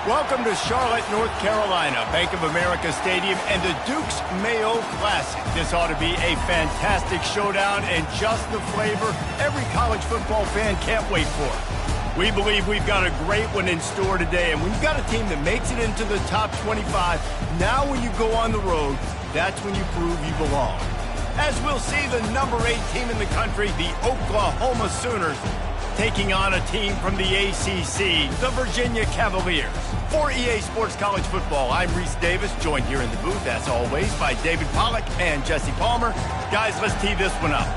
Welcome to Charlotte, North Carolina, Bank of America Stadium, and the Duke's Mayo Classic. This ought to be a fantastic showdown and just the flavor every college football fan can't wait for. We believe we've got a great one in store today, and when you've got a team that makes it into the top 25, now when you go on the road, that's when you prove you belong. As we'll see the number 8 team in the country, the Oklahoma Sooners, taking on a team from the ACC, the Virginia Cavaliers. For EA Sports College Football, I'm Reese Davis, joined here in the booth, as always, by David Pollack and Jesse Palmer. Guys, let's tee this one up.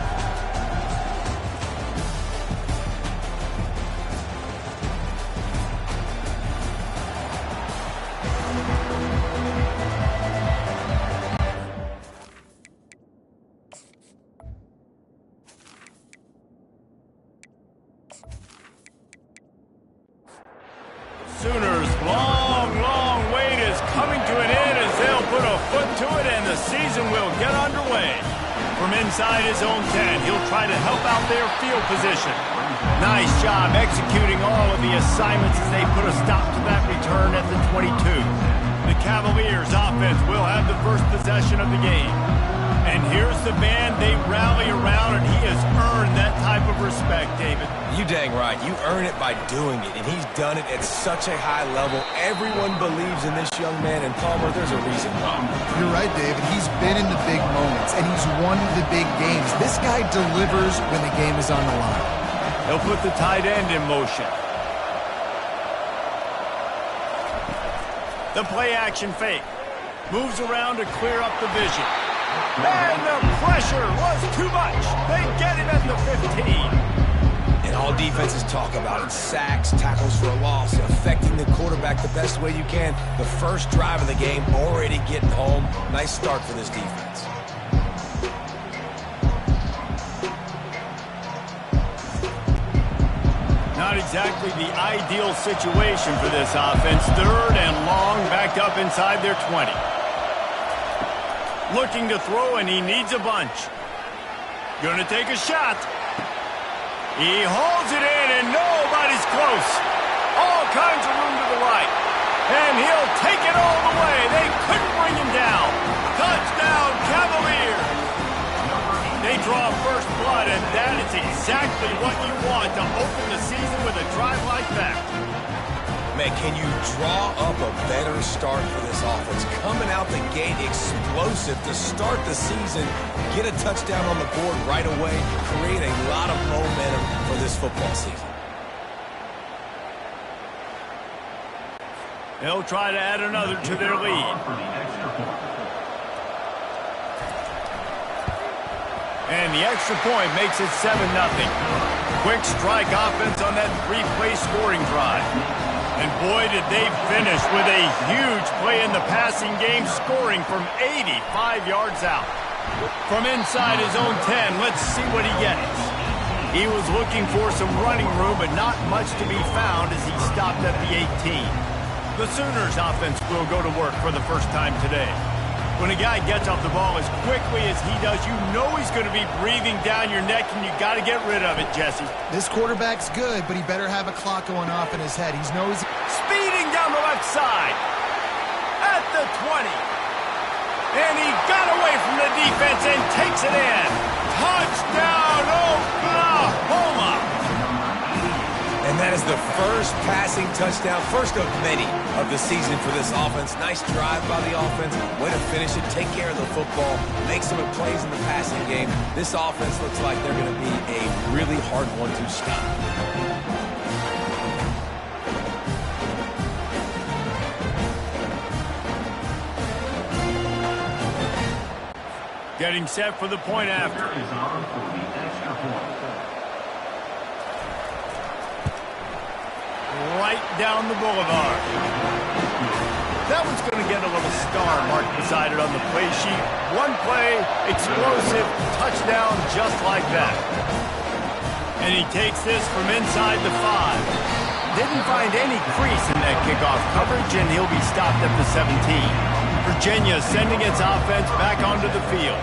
Sooners' long wait is coming to an end as they'll put a foot to it and the season will get underway. From inside his own 10, he'll try to help out their field position. Nice job executing all of the assignments as they put a stop to that return at the 22. The Cavaliers' offense will have the first possession of the game. And here's the man they rally around, and he has earned that type of respect, David. You dang right. You earn it by doing it, and he's done it at such a high level. Everyone believes in this young man, and Palmer, there's a reason why. You're right, David. He's been in the big moments, and he's won the big games. This guy delivers when the game is on the line. He'll put the tight end in motion. The play-action fake. Moves around to clear up the vision. And the pressure was too much. They get him at the 15. And all defenses talk about it. Sacks, tackles for a loss, affecting the quarterback the best way you can. The first drive of the game, already getting home. Nice start for this defense. Not exactly the ideal situation for this offense. 3rd and long, backed up inside their 20. Looking to throw, and he needs a bunch. Gonna take a shot. He hauls it in, and nobody's close. All kinds of room to the right. And he'll take it all the way. They couldn't bring him down. Touchdown, Cavaliers. They draw first blood, and that is exactly what you want to open the season with a drive like that. Man, can you draw up a better start for this offense? Coming out the gate explosive to start the season, get a touchdown on the board right away, create a lot of momentum for this football season. They'll try to add another to their lead. And the extra point makes it 7-0. Quick strike offense on that 3-play scoring drive. And boy, did they finish with a huge play in the passing game, scoring from 85 yards out. From inside his own 10, let's see what he gets. He was looking for some running room, but not much to be found as he stopped at the 18. The Sooners offense will go to work for the first time today. When a guy gets off the ball as quickly as he does, you know he's going to be breathing down your neck, and you got to get rid of it, Jesse. This quarterback's good, but he better have a clock going off in his head. He knows. Speeding down the left side. At the 20. And he got away from the defense and takes it in. Touchdown, Oklahoma! And that is the first passing touchdown, first of many of the season for this offense. Nice drive by the offense. Way to finish it, take care of the football, make some plays in the passing game. This offense looks like they're going to be a really hard one to stop. Getting set for the point after. Right down the boulevard. That one's going to get a little star marked beside it on the play sheet. One play, explosive, touchdown just like that. And he takes this from inside the 5. Didn't find any crease in that kickoff coverage, and he'll be stopped at the 17. Virginia sending its offense back onto the field.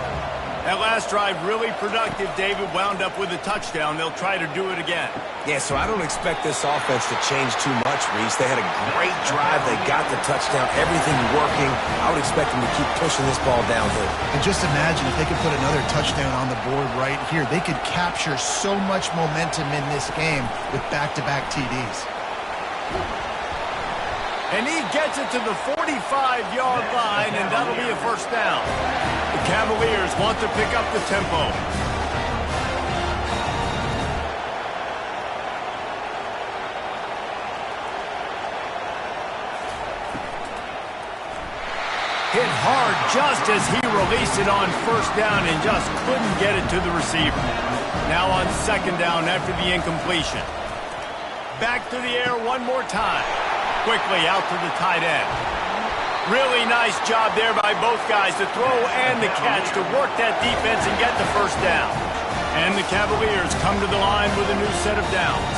That last drive really productive. David wound up with a touchdown. They'll try to do it again. Yeah, so I don't expect this offense to change too much, Reese. They had a great drive. They got the touchdown. Everything working. I would expect them to keep pushing this ball downhill. And just imagine if they could put another touchdown on the board right here. They could capture so much momentum in this game with back-to-back TDs. And he gets it to the 45-yard line, and that'll be a first down. The Cavaliers want to pick up the tempo. Hit hard just as he released it on first down and just couldn't get it to the receiver. Now on second down after the incompletion. Back to the air one more time. Quickly out to the tight end. Really nice job there by both guys, the throw and the catch, to work that defense and get the first down. And the Cavaliers come to the line with a new set of downs.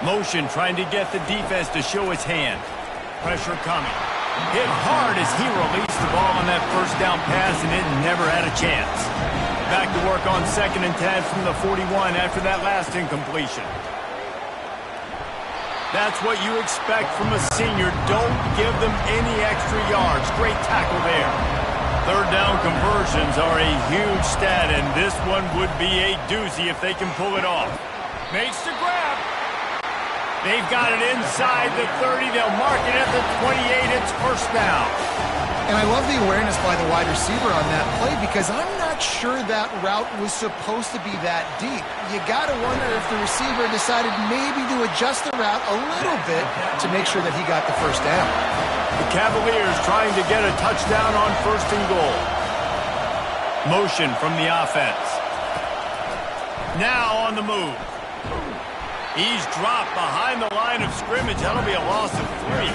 Motion trying to get the defense to show its hand. Pressure coming. Hit hard as he released the ball on that first down pass, and it never had a chance. Back to work on 2nd and 10 from the 41 after that last incompletion. That's what you expect from a senior. Don't give them any extra yards. Great tackle there. Third down conversions are a huge stat, and this one would be a doozy if they can pull it off. Makes the grab. They've got it inside the 30. They'll mark it at the 28. It's first down. And I love the awareness by the wide receiver on that play, because I'm not sure that route was supposed to be that deep. You got to wonder if the receiver decided maybe to adjust the route a little bit to make sure that he got the first down. The Cavaliers trying to get a touchdown on 1st and goal. Motion from the offense. Now on the move. He's dropped behind the line of scrimmage. That'll be a loss of 3.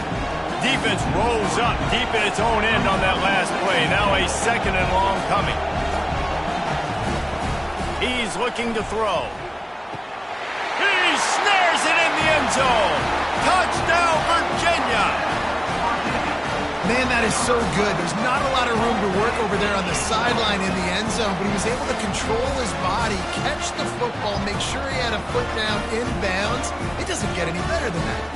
Defense rolls up deep in its own end on that last play. Now a 2nd and long coming. He's looking to throw. He snares it in the end zone. Touchdown, Virginia. Man, that is so good. There's not a lot of room to work over there on the sideline in the end zone, but he was able to control his body, catch the football, make sure he had a foot down inbounds. It doesn't get any better than that.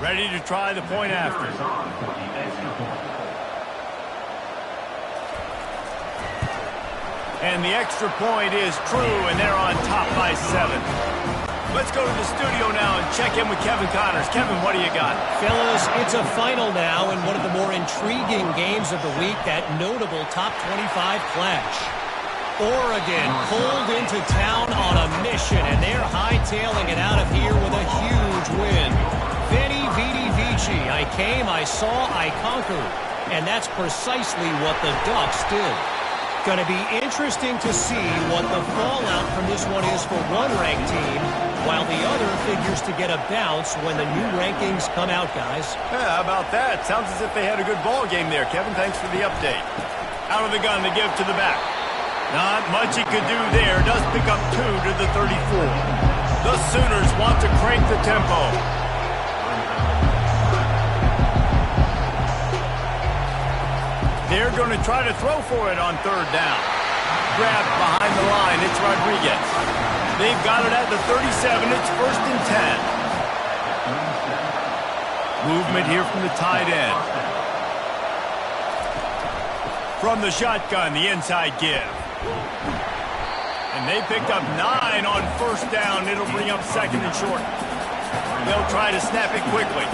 Ready to try the point after. And the extra point is true, and they're on top by 7. Let's go to the studio now and check in with Kevin Connors. Kevin, what do you got? Fellas, it's a final now in one of the more intriguing games of the week, that notable top 25 clash. Oregon pulled into town on a mission, and they're hightailing it out of here with a huge win. Veni, vidi, vici. I came, I saw, I conquered. And that's precisely what the Ducks did. Going to be interesting to see what the fallout from this one is for one ranked team, while the other figures to get a bounce when the new rankings come out, guys. Yeah, how about that? Sounds as if they had a good ball game there, Kevin. Thanks for the update. Out of the gun to give to the back. Not much he could do there. Does pick up 2 to the 34. The Sooners want to crank the tempo. They're going to try to throw for it on 3rd down. Grab behind the line. It's Rodriguez. They've got it at the 37. It's 1st and 10. Movement here from the tight end. From the shotgun, the inside give. And they picked up 9 on 1st down. It'll bring up 2nd and short. They'll try to snap it quickly.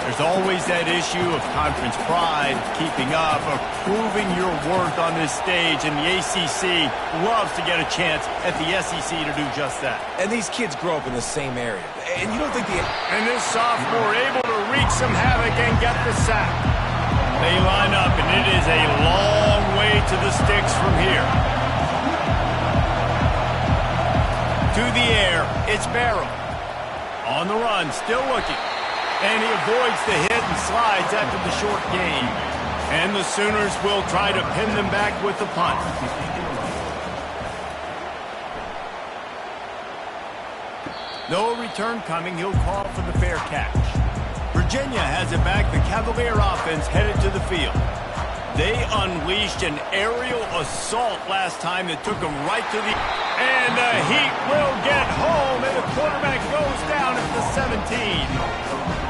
There's always that issue of conference pride, keeping up, or proving your worth on this stage, and the ACC loves to get a chance at the SEC to do just that. And these kids grow up in the same area. And you don't think the... And this sophomore able to wreak some havoc and get the sack. They line up, and it is a long way to the sticks from here. To the air, it's Barrow. On the run, still looking. And he avoids the hit and slides after the short gain. And the Sooners will try to pin them back with the punt. No return coming. He'll call for the fair catch. Virginia has it back. The Cavalier offense headed to the field. They unleashed an aerial assault last time that took them right to the... And the Heat will get home, and the quarterback goes down at the 17.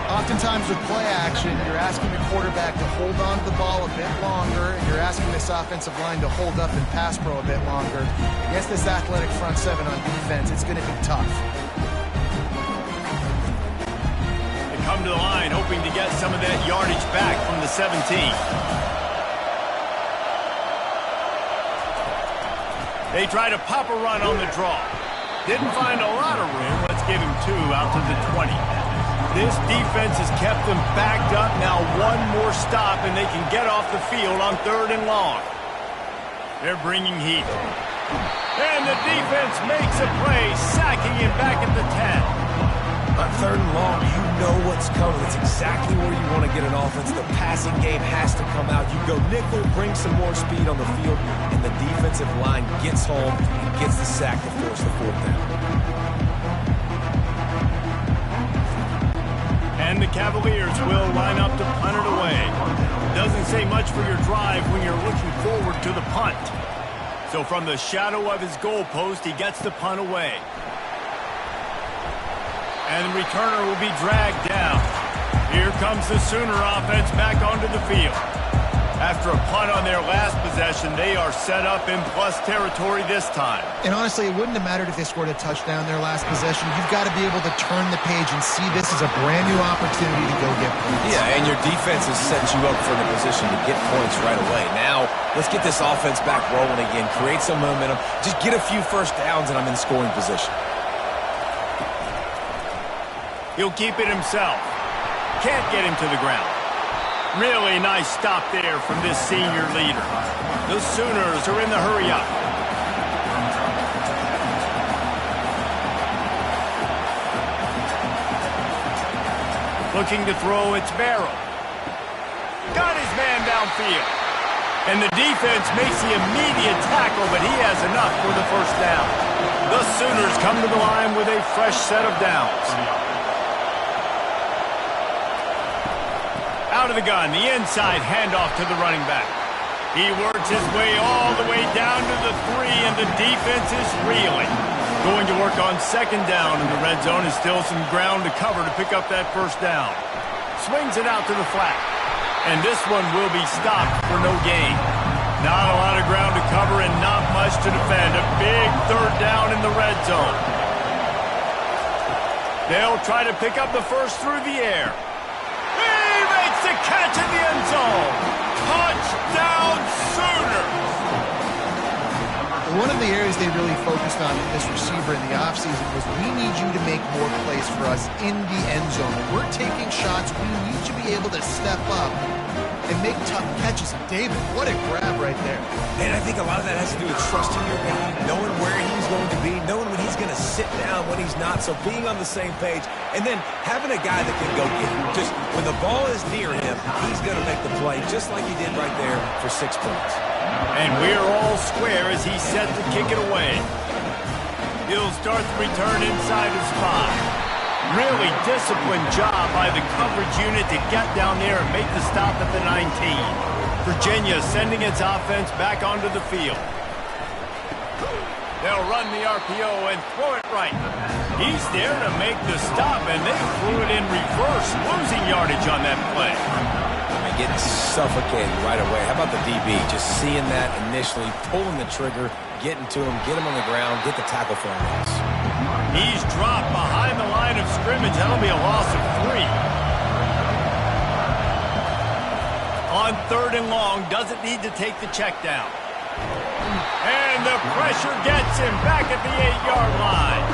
Oftentimes with play action, you're asking the quarterback to hold on to the ball a bit longer, and you're asking this offensive line to hold up and pass pro a bit longer. Against this athletic front seven on defense, it's going to be tough. They come to the line hoping to get some of that yardage back from the 17. They try to pop a run on the draw. Didn't find a lot of room. Let's give him 2 out to the 20. This defense has kept them backed up. Now one more stop, and they can get off the field on 3rd and long. They're bringing heat. And the defense makes a play, sacking him back at the 10. On 3rd and long, you know what's coming. It's exactly where you want to get an offense. The passing game has to come out. You go nickel, bring some more speed on the field, and the defensive line gets home and gets the sack to force the 4th down. And the Cavaliers will line up to punt it away. Doesn't say much for your drive when you're looking forward to the punt. So from the shadow of his goalpost, he gets the punt away. And the returner will be dragged down. Here comes the Sooner offense back onto the field. After a punt on their last possession, they are set up in plus territory this time. And honestly, it wouldn't have mattered if they scored a touchdown their last possession. You've got to be able to turn the page and see this as a brand new opportunity to go get points. Yeah, and your defense has set you up for the position to get points right away. Now, let's get this offense back rolling again, create some momentum, just get a few first downs, and I'm in scoring position. He'll keep it himself. Can't get him to the ground. Really nice stop there from this senior leader. The Sooners are in the hurry-up. Looking to throw, it's Barrow. Got his man downfield. And the defense makes the immediate tackle, but he has enough for the 1st down. The Sooners come to the line with a fresh set of downs. Out of the gun, the inside handoff to the running back. He works his way all the way down to the 3, and the defense is reeling. Going to work on 2nd down, and the red zone is still some ground to cover to pick up that 1st down. Swings it out to the flat, and this one will be stopped for no gain. Not a lot of ground to cover and not much to defend. A big 3rd down in the red zone. They'll try to pick up the 1st through the air. To catch in the end zone. Touchdown Sooners! One of the areas they really focused on with this receiver in the offseason was we need you to make more plays for us in the end zone. We're taking shots. We need you to be able to step up and make tough catches. And David, what a grab right there. And I think a lot of that has to do with trusting your guy, knowing where he's going to be, knowing when he's going to sit down, when he's not, so being on the same page, and then having a guy that can go get him. Just when the ball is near him, he's going to make the play, just like he did right there for 6 points. And we're all square as he's set to kick it away. He'll start the return inside his 5. Really disciplined job by the coverage unit to get down there and make the stop at the 19. Virginia sending its offense back onto the field. They'll run the RPO and throw it right. He's there to make the stop, and they threw it in reverse, losing yardage on that play. Getting suffocated right away. How about the DB? Just seeing that initially, pulling the trigger, getting to him, get him on the ground, get the tackle for him. He's dropped behind the line of scrimmage. That'll be a loss of 3. On 3rd and long, doesn't need to take the check down. And the pressure gets him back at the 8-yard line.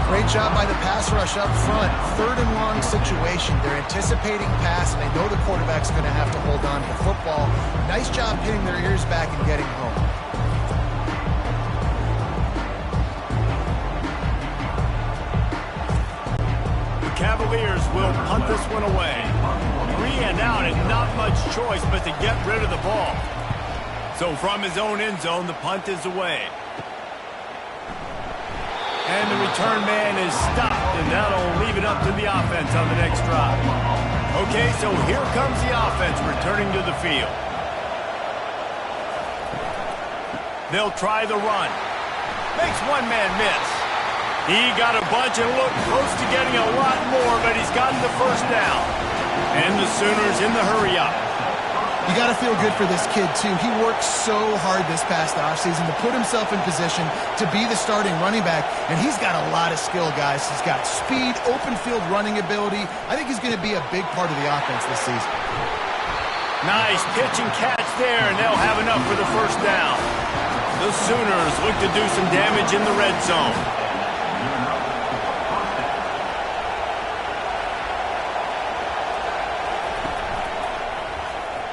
Great job by the pass rush up front. 3rd and long situation. They're anticipating pass, and they know the quarterback's going to have to hold on to the football. Nice job hitting their ears back and getting home. The Cavaliers will punt this one away. 3 and out, and not much choice but to get rid of the ball. So from his own end zone, the punt is away. And the return man is stopped, and that'll leave it up to the offense on the next drive. Okay, so here comes the offense returning to the field. They'll try the run. Makes one man miss. He got a bunch and looked close to getting a lot more, but he's gotten the first down. And the Sooners in the hurry-up. You got to feel good for this kid, too. He worked so hard this past offseason to put himself in position to be the starting running back, and he's got a lot of skill, guys. He's got speed, open field running ability. I think he's going to be a big part of the offense this season. Nice pitch and catch there, and they'll have enough for the first down. The Sooners look to do some damage in the red zone.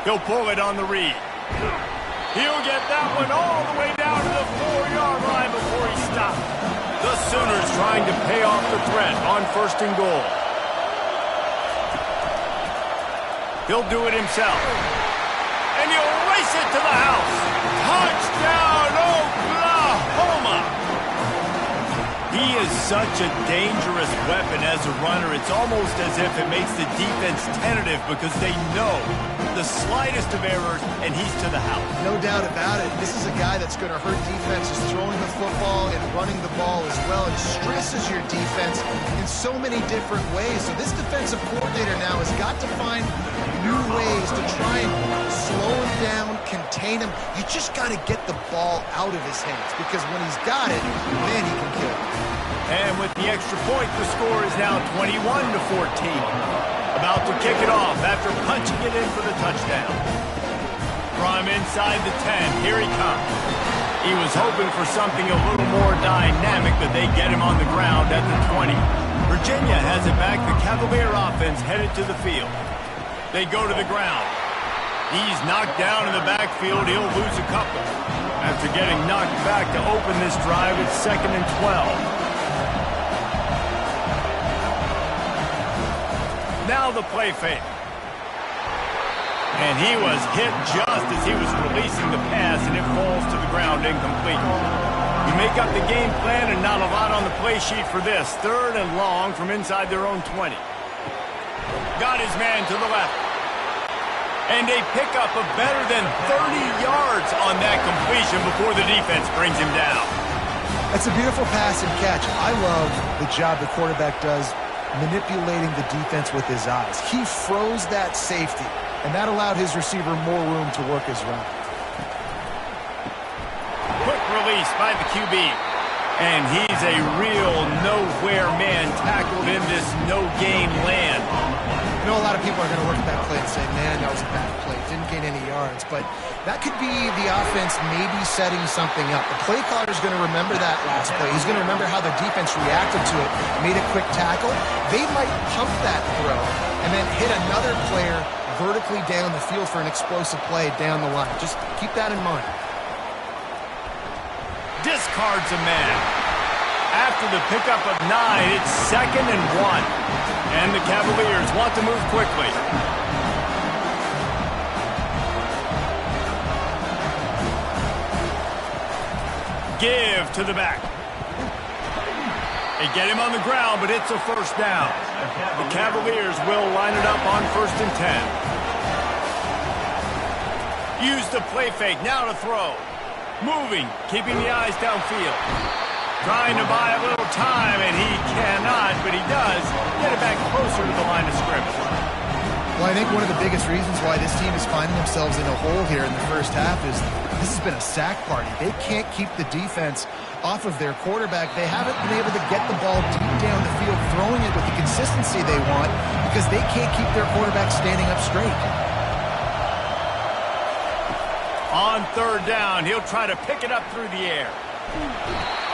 He'll pull it on the read. He'll get that one all the way down to the 4-yard line before he stopped. The Sooners trying to pay off the threat on 1st and goal. He'll do it himself. And he'll race it to the house. Touchdown, Oklahoma! He is such a dangerous weapon as a runner. It's almost as if it makes the defense tentative because they know the slightest of errors, and he's to the house. No doubt about it. This is a guy that's going to hurt defenses throwing the football and running the ball as well. It stresses your defense in so many different ways. So this defensive coordinator now has got to find new ways to try and slow him down, contain him. You just got to get the ball out of his hands because when he's got it, man, he can kill it. And with the extra point, the score is now 21-14. About to kick it off after punching it in for the touchdown. From inside the 10, here he comes. He was hoping for something a little more dynamic, but they get him on the ground at the 20. Virginia has it back. The Cavalier offense headed to the field. They go to the ground. He's knocked down in the backfield. He'll lose a couple. After getting knocked back to open this drive, it's 2nd and 12. Now the play fake. And he was hit just as he was releasing the pass, and it falls to the ground incomplete. You make up the game plan and not a lot on the play sheet for this. 3rd and long from inside their own 20. Got his man to the left. And a pickup of better than 30 yards on that completion before the defense brings him down. That's a beautiful pass and catch. I love the job the quarterback does manipulating the defense with his eyes. He froze that safety, and that allowed his receiver more room to work his route. Quick release by the QB. And he's a real nowhere man tackled in this no-game land. I know a lot of people are going to look at that play and say, man, that was a bad play. Didn't gain any yards. But that could be the offense maybe setting something up. The play caller is going to remember that last play. He's going to remember how the defense reacted to it, made a quick tackle. They might pump that throw and then hit another player vertically down the field for an explosive play down the line. Just keep that in mind. Discards a man. After the pickup of 9, it's 2nd and 1. And the Cavaliers want to move quickly. Give to the back. They get him on the ground, but it's a first down. The Cavaliers will line it up on 1st and 10. Use the play fake, now to throw. Moving, keeping the eyes downfield. Trying to buy a little time, and he cannot, but he does get it back closer to the line of scrimmage. Well, I think one of the biggest reasons why this team is finding themselves in a hole here in the first half is this has been a sack party. They can't keep the defense off of their quarterback. They haven't been able to get the ball deep down the field, throwing it with the consistency they want because they can't keep their quarterback standing up straight. On 3rd down, he'll try to pick it up through the air.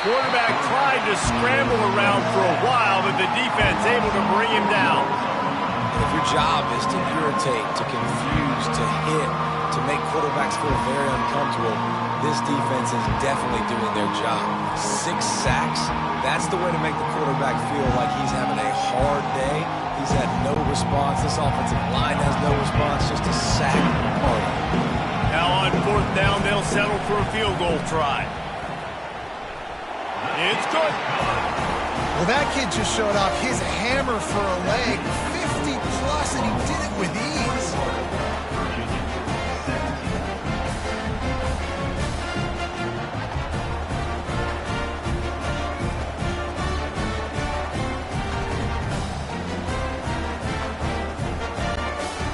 Quarterback tried to scramble around for a while, but the defense able to bring him down. And if your job is to irritate, to confuse, to hit, to make quarterbacks feel very uncomfortable, this defense is definitely doing their job. 6 sacks, that's the way to make the quarterback feel like he's having a hard day. He's had no response. This offensive line has no response, just a sack party. Now on 4th down, they'll settle for a field goal try. It's good. Well, that kid just showed off his hammer for a leg, 50 plus, and he did it with ease.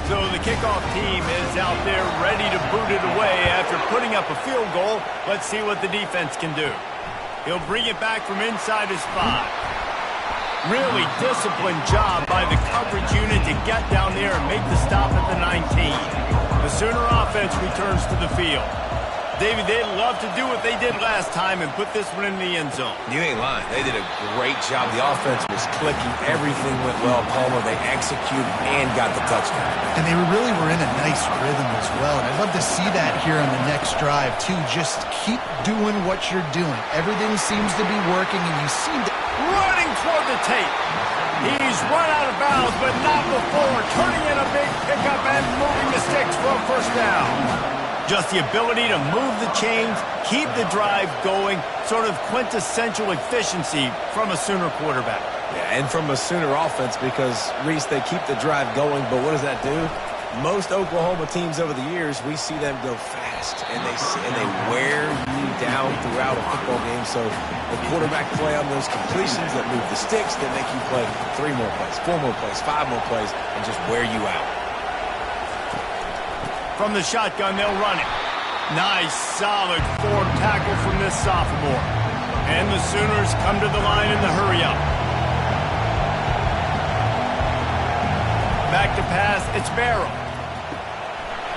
So the kickoff team is out there ready to boot it away after putting up a field goal. Let's see what the defense can do. He'll bring it back from inside his 5. Really disciplined job by the coverage unit to get down there and make the stop at the 19. The Sooner offense returns to the field. David, they'd love to do what they did last time and put this one in the end zone. You ain't lying. They did a great job. The offense was clicking. Everything went well. Palmer, they executed and got the touchdown. And they really were in a nice rhythm as well. And I'd love to see that here on the next drive, too. Just keep doing what you're doing. Everything seems to be working, and you seem to... Running toward the tape. He's run out of bounds, but not before turning in a big pickup and moving the sticks for a first down. Just the ability to move the chains, keep the drive going, sort of quintessential efficiency from a Sooner quarterback. Yeah, and from a Sooner offense because, Reese, they keep the drive going, but what does that do? Most Oklahoma teams over the years, we see them go fast, and they wear you down throughout a football game. So the quarterback play on those completions that move the sticks, that make you play 3 more plays, 4 more plays, 5 more plays, and just wear you out. From the shotgun, they'll run it. Nice, solid form tackle from this sophomore. And the Sooners come to the line in the hurry-up. Back to pass, it's Barrow.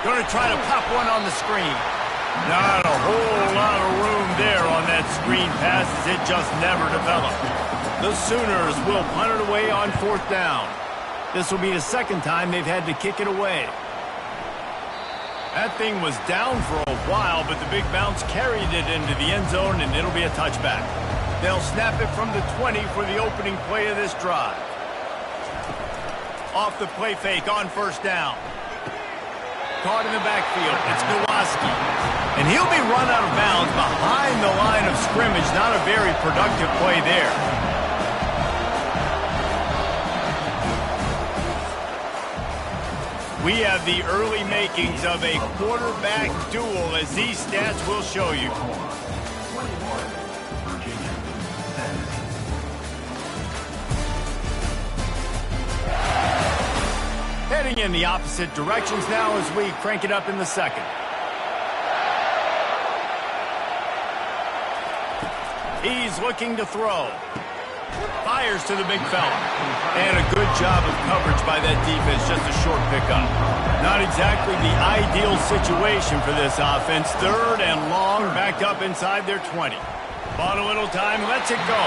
Going to try to pop one on the screen. Not a whole lot of room there on that screen pass as it just never developed. The Sooners will punt it away on 4th down. This will be the second time they've had to kick it away. That thing was down for a while, but the big bounce carried it into the end zone, and it'll be a touchback. They'll snap it from the 20 for the opening play of this drive. Off the play fake on 1st down. Caught in the backfield. It's Nowaski. And he'll be run out of bounds behind the line of scrimmage. Not a very productive play there. We have the early makings of a quarterback duel, as these stats will show you. Heading in the opposite directions now as we crank it up in the second. He's looking to throw. Fires to the big fella. And a good job of coverage by that defense, just a short pickup. Not exactly the ideal situation for this offense. 3rd and long, back up inside their 20. Bought a little time, lets it go.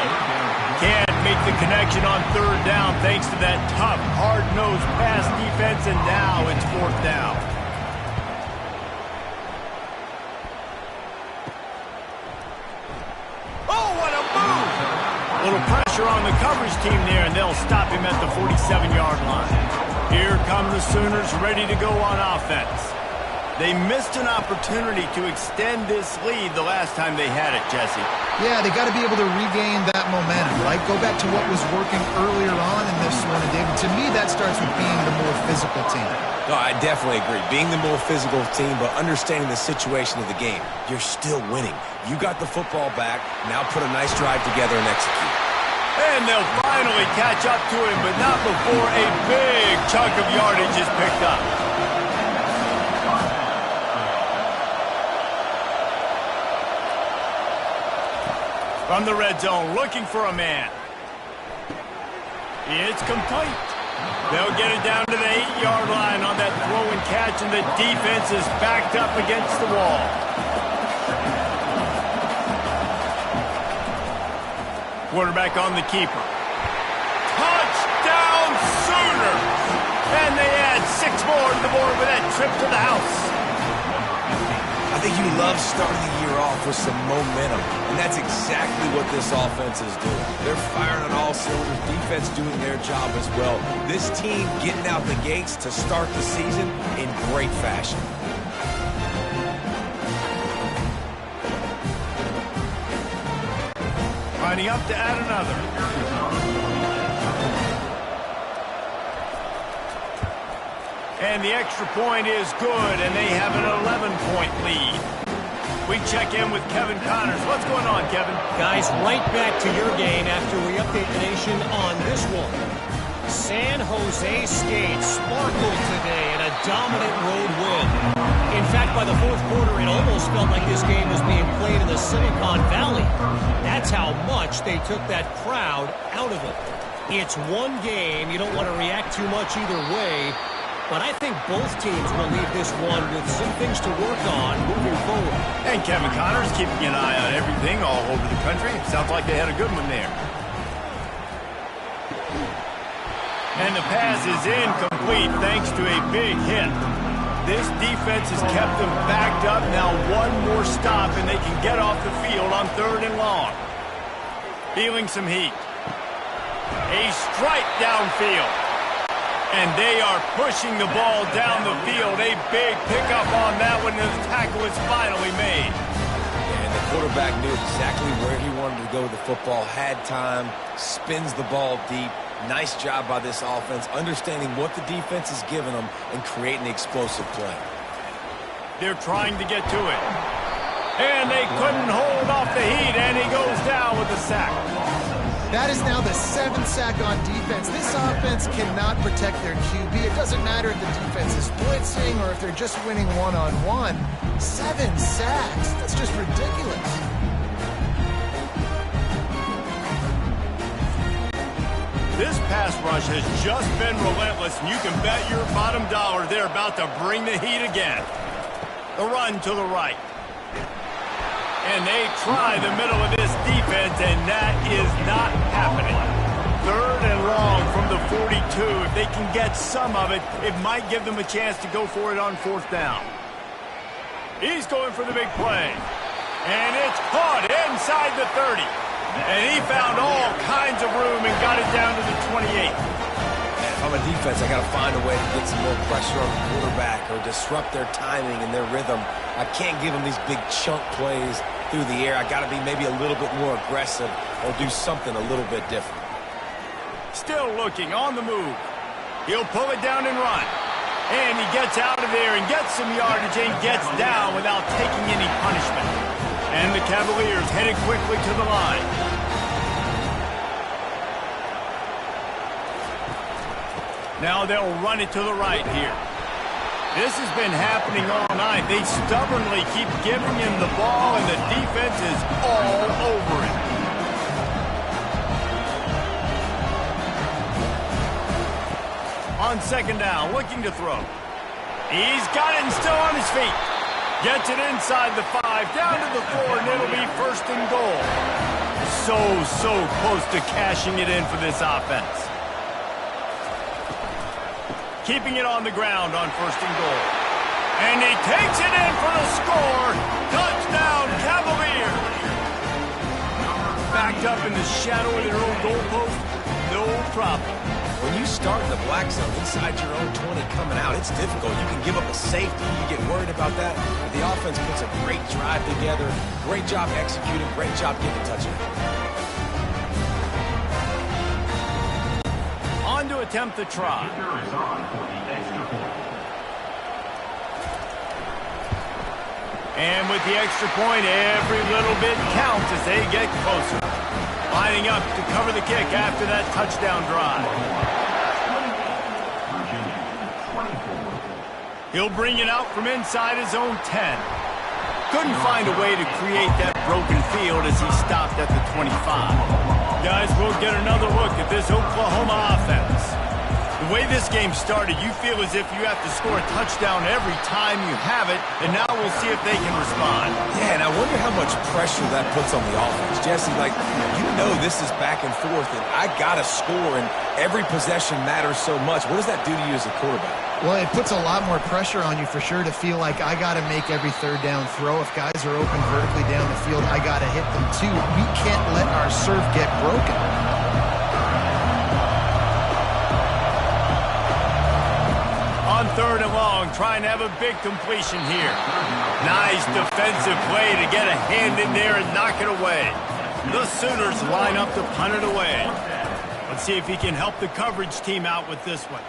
Can't make the connection on 3rd down thanks to that tough, hard-nosed pass defense, and now it's 4th down. Oh, what a move! Little pressure on the coverage team there, and they'll stop him at the 47-yard line. Here come the Sooners ready to go on offense. They missed an opportunity to extend this lead the last time they had it, Jesse. Yeah, they got to be able to regain that momentum, right? Go back to what was working earlier on in this one, and David, to me, that starts with being the more physical team. No, I definitely agree. Being the more physical team, but understanding the situation of the game. You're still winning. You got the football back. Now put a nice drive together and execute. And they'll finally catch up to him, but not before a big chunk of yardage is picked up. From the red zone, looking for a man. It's complete. They'll get it down to the 8-yard line on that throw and catch, and the defense is backed up against the wall. Quarterback on the keeper. Touchdown Sooners! And they add 6 more to the board with that trip to the house. I think you love starting the year off with some momentum, and that's exactly what this offense is doing. They're firing on all cylinders, defense doing their job as well. This team getting out the gates to start the season in great fashion. Lining up to add another. And the extra point is good, and they have an 11-point lead. We check in with Kevin Connors. What's going on, Kevin? Guys, right back to your game after we update the nation on this one. San Jose State sparkled today in a dominant road win. In fact, by the fourth quarter, it almost felt like this game was being played in the Silicon Valley. That's how much they took that crowd out of it. It's one game. You don't want to react too much either way. But I think both teams will leave this one with some things to work on moving forward. And Kevin Connors keeping an eye on everything all over the country. Sounds like they had a good one there. And the pass is incomplete thanks to a big hit. This defense has kept them backed up. Now one more stop and they can get off the field on 3rd and long. Feeling some heat. A strike downfield. And they are pushing the ball down the field. A big pickup on that one, and the tackle is finally made. And the quarterback knew exactly where he wanted to go with the football, had time, spins the ball deep. Nice job by this offense, understanding what the defense is giving them and creating the explosive play. They're trying to get to it. And they couldn't hold off the heat, and he goes down with the sack. That is now the 7th sack on defense. This offense cannot protect their QB. It doesn't matter if the defense is blitzing or if they're just winning one-on-one. 7 sacks. That's just ridiculous. This pass rush has just been relentless, and you can bet your bottom dollar they're about to bring the heat again. The run to the right. And they try the middle of this defense, and that is not happening. 3rd and long from the 42. If they can get some of it, it might give them a chance to go for it on 4th down. He's going for the big play. And it's caught inside the 30. And he found all kinds of room and got it down to the 28. If I'm a defense, I got to find a way to get some more pressure on the quarterback or disrupt their timing and their rhythm. I can't give them these big chunk plays through the air. I got to be maybe a little bit more aggressive or do something a little bit different. Still looking on the move. He'll pull it down and run. And he gets out of there and gets some yardage and gets down without taking any punishment. And the Cavaliers headed quickly to the line. Now they'll run it to the right here. This has been happening all night. They stubbornly keep giving him the ball, and the defense is all over it. On 2nd down, looking to throw. He's got it and still on his feet. Gets it inside the 5, down to the 4, and it'll be 1st and goal. So close to cashing it in for this offense. Keeping it on the ground on 1st and goal. And he takes it in for the score. Touchdown, Cavaliers. Backed up in the shadow of their own goalpost, no problem. When you start in the black zone inside your own 20 coming out, it's difficult. You can give up a safety. You get worried about that. But the offense puts a great drive together. Great job executing. Great job getting a touchdown. On to attempt the try. And with the extra point, every little bit counts as they get closer. Lining up to cover the kick after that touchdown drive. He'll bring it out from inside his own 10. Couldn't find a way to create that broken field as he stopped at the 25. Guys, we'll get another look at this Oklahoma offense. The way this game started, you feel as if you have to score a touchdown every time you have it, and now we'll see if they can respond. Yeah, and I wonder how much pressure that puts on the offense. Jesse, like, you know this is back and forth, and I got to score, and every possession matters so much. What does that do to you as a quarterback? Well, it puts a lot more pressure on you for sure to feel like I got to make every 3rd down throw. If guys are open vertically down the field, I got to hit them too. We can't let our serve get broken. On 3rd and long, trying to have a big completion here. Nice defensive play to get a hand in there and knock it away. The Sooners line up to punt it away. Let's see if he can help the coverage team out with this one.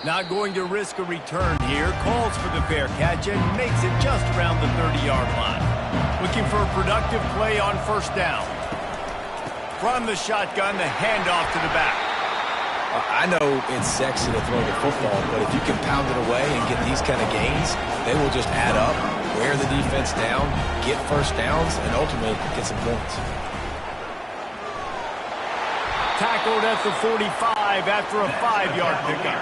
Not going to risk a return here. Calls for the fair catch and makes it just around the 30-yard line. Looking for a productive play on first down. From the shotgun, the handoff to the back. I know it's sexy to throw the football, but if you can pound it away and get these kind of gains, they will just add up, wear the defense down, get first downs, and ultimately get some points. Tackled at the 45 after a 5-yard pickup.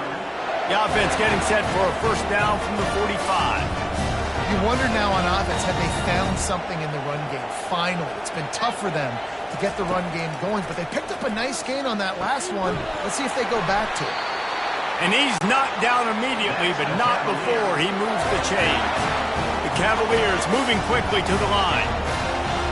The offense getting set for a first down from the 45. You wonder now on offense, have they found something in the run game? Finally, it's been tough for them to get the run game going, but they picked up a nice gain on that last one. Let's see if they go back to it. And he's knocked down immediately, but not before he moves the chains. The Cavaliers moving quickly to the line.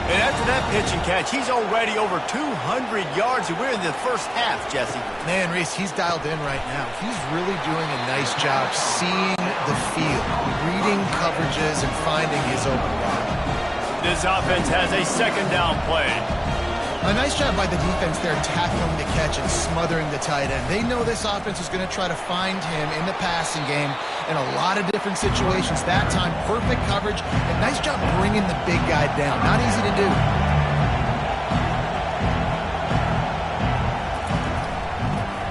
And after that pitch and catch, he's already over 200 yards, and we're in the first half, Jesse. Man, Reese, he's dialed in right now. He's really doing a nice job seeing the field, reading coverages, and finding his open route. This offense has a second down play. A nice job by the defense there tackling the catch and smothering the tight end. They know this offense is going to try to find him in the passing game in a lot of different situations. That time, perfect coverage, and nice job bringing the big guy down. Not easy to do.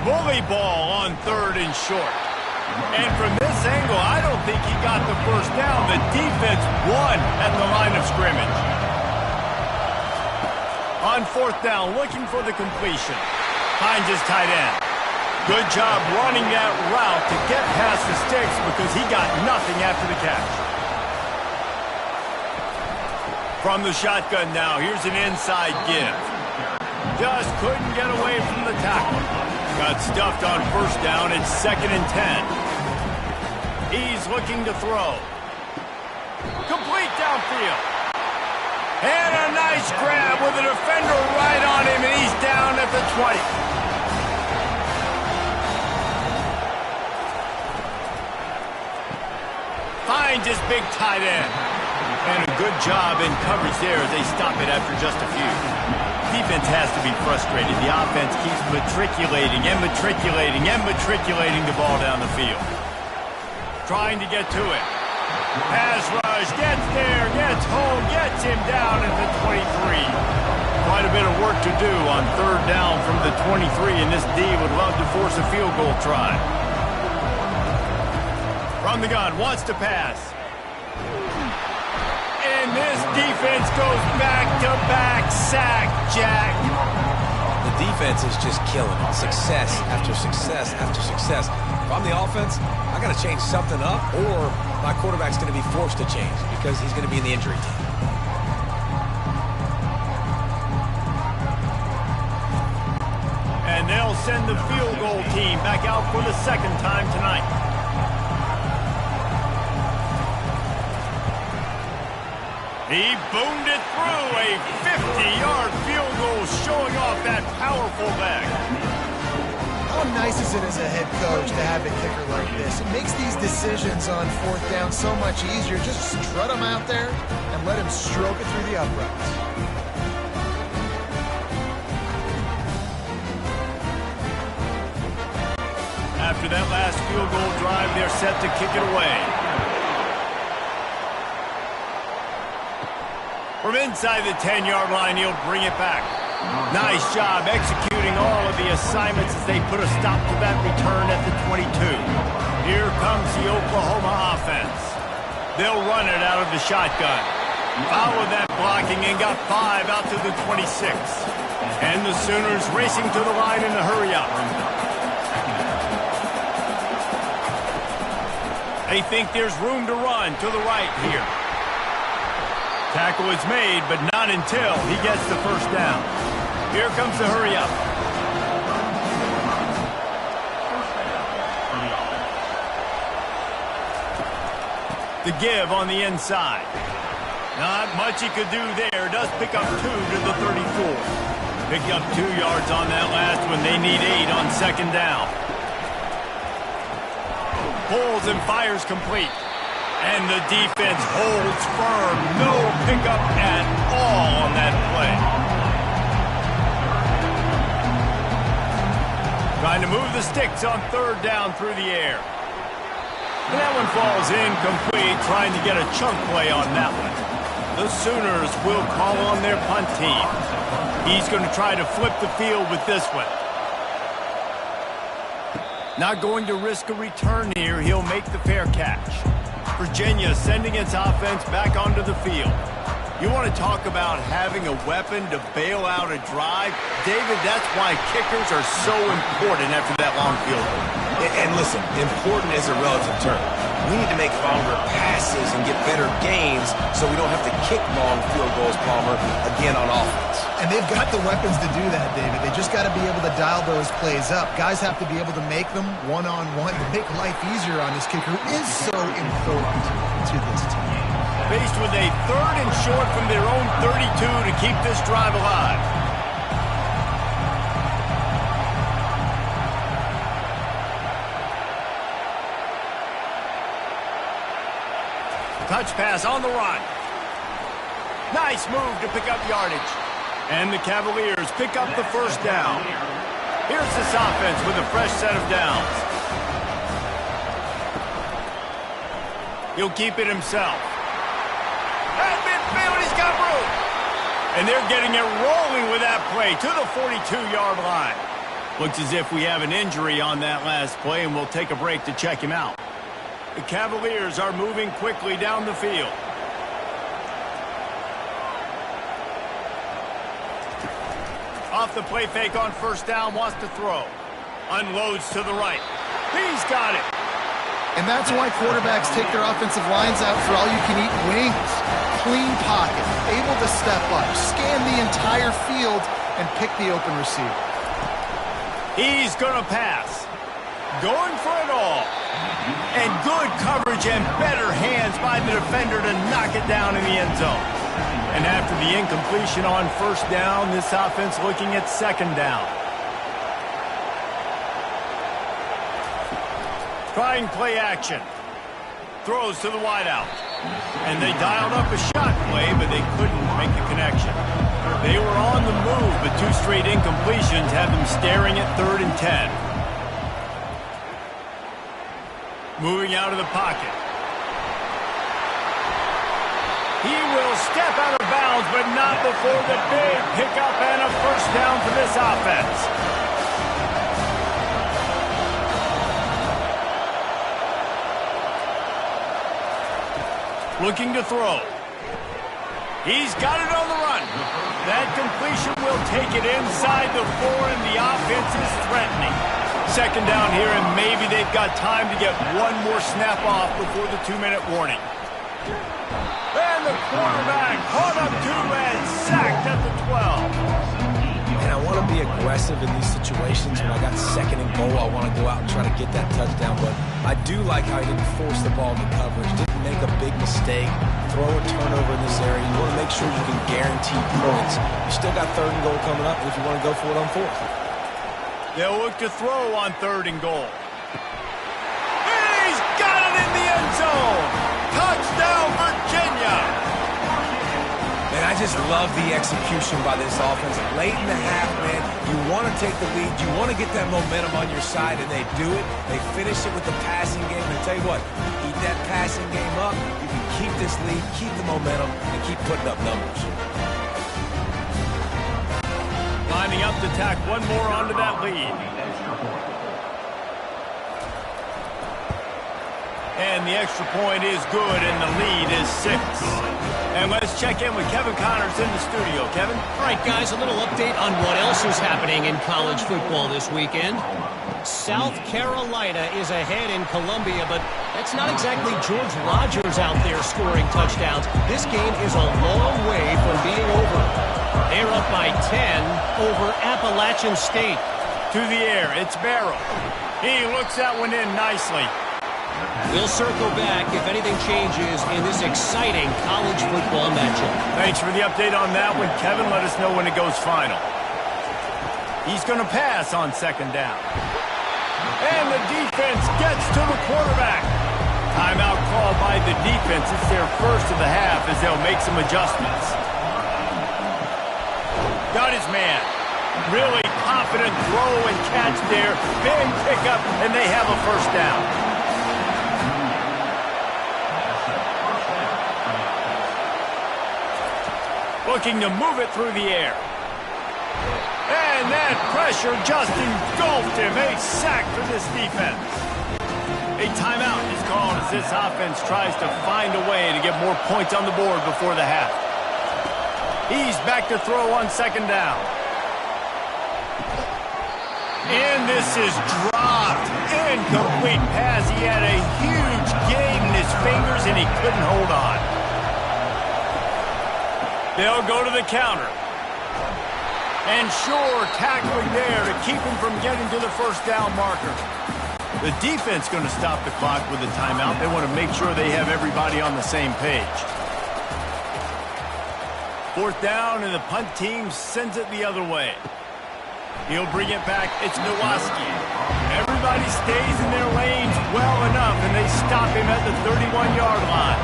Bully ball on third and short. And from this angle, I don't think he got the first down. The defense won at the line of scrimmage. On fourth down, looking for the completion. Finds his tight end. Good job running that route to get past the sticks because he got nothing after the catch. From the shotgun now, here's an inside give. Just couldn't get away from the tackle. Got stuffed on first down. It's 2nd and 10. He's looking to throw. Complete downfield. And a nice grab with a defender right on him, and he's down at the 20. Finds his big tight end. And a good job in coverage there as they stop it after just a few. Defense has to be frustrated. The offense keeps matriculating and matriculating and matriculating the ball down the field. Trying to get to it. Pass rush, gets there, gets home, gets him down at the 23. Quite a bit of work to do on third down from the 23, and this D would love to force a field goal try. From the gun, wants to pass. And this defense goes back-to-back sack, Jack. The defense is just killing it. Success after success after success. If I'm the offense, I got to change something up, or my quarterback's going to be forced to change because he's going to be in the injury team. And they'll send the field goal team back out for the second time tonight. He boomed it through a 50-yard field goal, showing off that powerful leg. How nice is it as a head coach to have a kicker like this? It makes these decisions on fourth down so much easier. Just strut him out there and let him stroke it through the uprights. After that last field goal drive, they're set to kick it away. From inside the 10-yard line, he'll bring it back. Nice job executing all of the assignments as they put a stop to that return at the 22. Here comes the Oklahoma offense. They'll run it out of the shotgun. Followed that blocking and got 5 out to the 26. And the Sooners racing to the line in a hurry up. They think there's room to run to the right here. Tackle is made, but not until he gets the first down. Here comes the hurry up. The give on the inside. Not much he could do there. Does pick up 2 to the 34. Pick up 2 yards on that last one. They need 8 on second down. Pulls and fires complete. And the defense holds firm. No pickup at all on that play. Trying to move the sticks on third down through the air. And that one falls incomplete, trying to get a chunk play on that one. The Sooners will call on their punt team. He's going to try to flip the field with this one. Not going to risk a return here. He'll make the fair catch. Virginia sending its offense back onto the field. You want to talk about having a weapon to bail out a drive? David, that's why kickers are so important after that long field goal. And listen, important is a relative term. We need to make longer passes and get better gains so we don't have to kick long field goals, Palmer, again on offense. And they've got the weapons to do that, David. They just got to be able to dial those plays up. Guys have to be able to make them one-on-one to make life easier on this kicker, who is so important to this team. Faced with a third and short from their own 32 to keep this drive alive. Touch pass on the run. Nice move to pick up yardage. And the Cavaliers pick up the first down. Here's this offense with a fresh set of downs. He'll keep it himself. At midfield, he's got room. And they're getting it rolling with that play to the 42-yard line. Looks as if we have an injury on that last play, and we'll take a break to check him out. The Cavaliers are moving quickly down the field. Off the play fake on first down, wants to throw. Unloads to the right. He's got it. And that's why quarterbacks take their offensive lines out for all-you-can-eat wings. Clean pocket, able to step up, scan the entire field, and pick the open receiver. He's going to pass. Going for it all. And good coverage and better hands by the defender to knock it down in the end zone. And after the incompletion on first down, this offense looking at second down. Trying play action. Throws to the wideout. And they dialed up a shot play, but they couldn't make the connection. They were on the move, but two straight incompletions have them staring at 3rd and 10. Moving out of the pocket. He will step out of bounds, but not before the big pickup and a first down for this offense. Looking to throw. He's got it on the run. That completion will take it inside the 4, and the offense is threatening. Second down here, and maybe they've got time to get one more snap off before the 2-minute warning. And the quarterback caught up to and sacked at the 12. And I want to be aggressive in these situations. When I got second and goal, I want to go out and try to get that touchdown. But I do like how he didn't force the ball into coverage, didn't make a big mistake, throw a turnover in this area. You want to make sure you can guarantee points. You still got 3rd and goal coming up, and if you want to go for it on 4th. They'll look to throw on 3rd and goal. He's got it in the end zone. Touchdown, Virginia. Man, I just love the execution by this offense. Late in the half, man, you want to take the lead. You want to get that momentum on your side, and they do it. They finish it with the passing game. And I tell you what, keep that passing game up. You can keep this lead, keep the momentum, and keep putting up numbers. Lining up to tack one more onto that lead. And the extra point is good, and the lead is 6. And let's check in with Kevin Connors in the studio. Kevin? All right, guys, a little update on what else is happening in college football this weekend. South Carolina is ahead in Columbia, but that's not exactly George Rogers out there scoring touchdowns. This game is a long way from being over. They're up by 10 over Appalachian State. To the air, it's Barrow. He looks that one in nicely. We'll circle back if anything changes in this exciting college football matchup. Thanks for the update on that one, Kevin. Let us know when it goes final. He's going to pass on second down. And the defense gets to the quarterback. Timeout call by the defense. It's their first of the half as they'll make some adjustments. Got his man. Really confident throw and catch there. Big pickup, and they have a first down. Looking to move it through the air. And that pressure just engulfed him. A sack for this defense. A timeout is called as this offense tries to find a way to get more points on the board before the half. He's back to throw on second down. And this is dropped. Incomplete pass. He had a huge gain in his fingers and he couldn't hold on. They'll go to the counter. And sure, tackling there to keep him from getting to the first down marker. The defense going to stop the clock with a timeout. They want to make sure they have everybody on the same page. Fourth down, and the punt team sends it the other way. He'll bring it back. It's Nowaski. Everybody stays in their lanes well enough, and they stop him at the 31-yard line.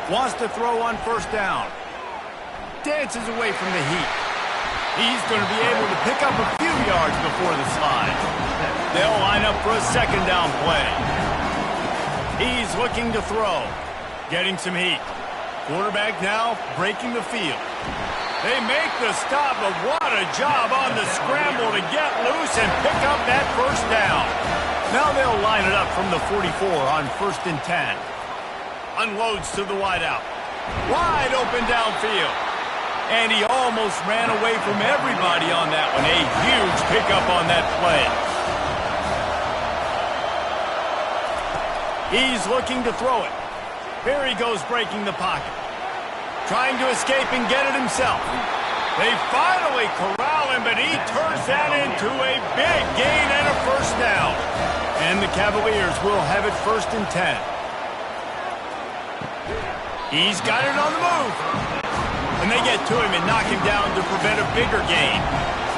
Wants to throw on first down. Dances away from the heat. He's going to be able to pick up a few yards before the slide. They'll line up for a second down play. He's looking to throw. Getting some heat. Quarterback now breaking the field. They make the stop, but what a job on the scramble to get loose and pick up that first down. Now they'll line it up from the 44 on 1st and 10. Unloads to the wideout. Wide open downfield. And he almost ran away from everybody on that one. A huge pickup on that play. He's looking to throw it. Here he goes breaking the pocket. Trying to escape and get it himself. They finally corral him, but he turns that into a big gain and a first down. And the Cavaliers will have it 1st and 10. He's got it on the move. And they get to him and knock him down to prevent a bigger gain.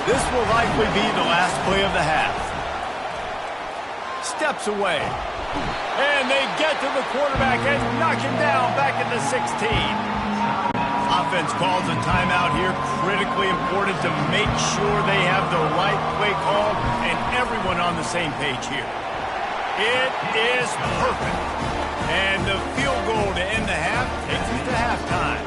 This will likely be the last play of the half. Steps away. And they get to the quarterback and knock him down back at the 16. Offense calls a timeout here. Critically important to make sure they have the right play call and everyone on the same page here. It is perfect. And the field goal to end the half takes us to halftime.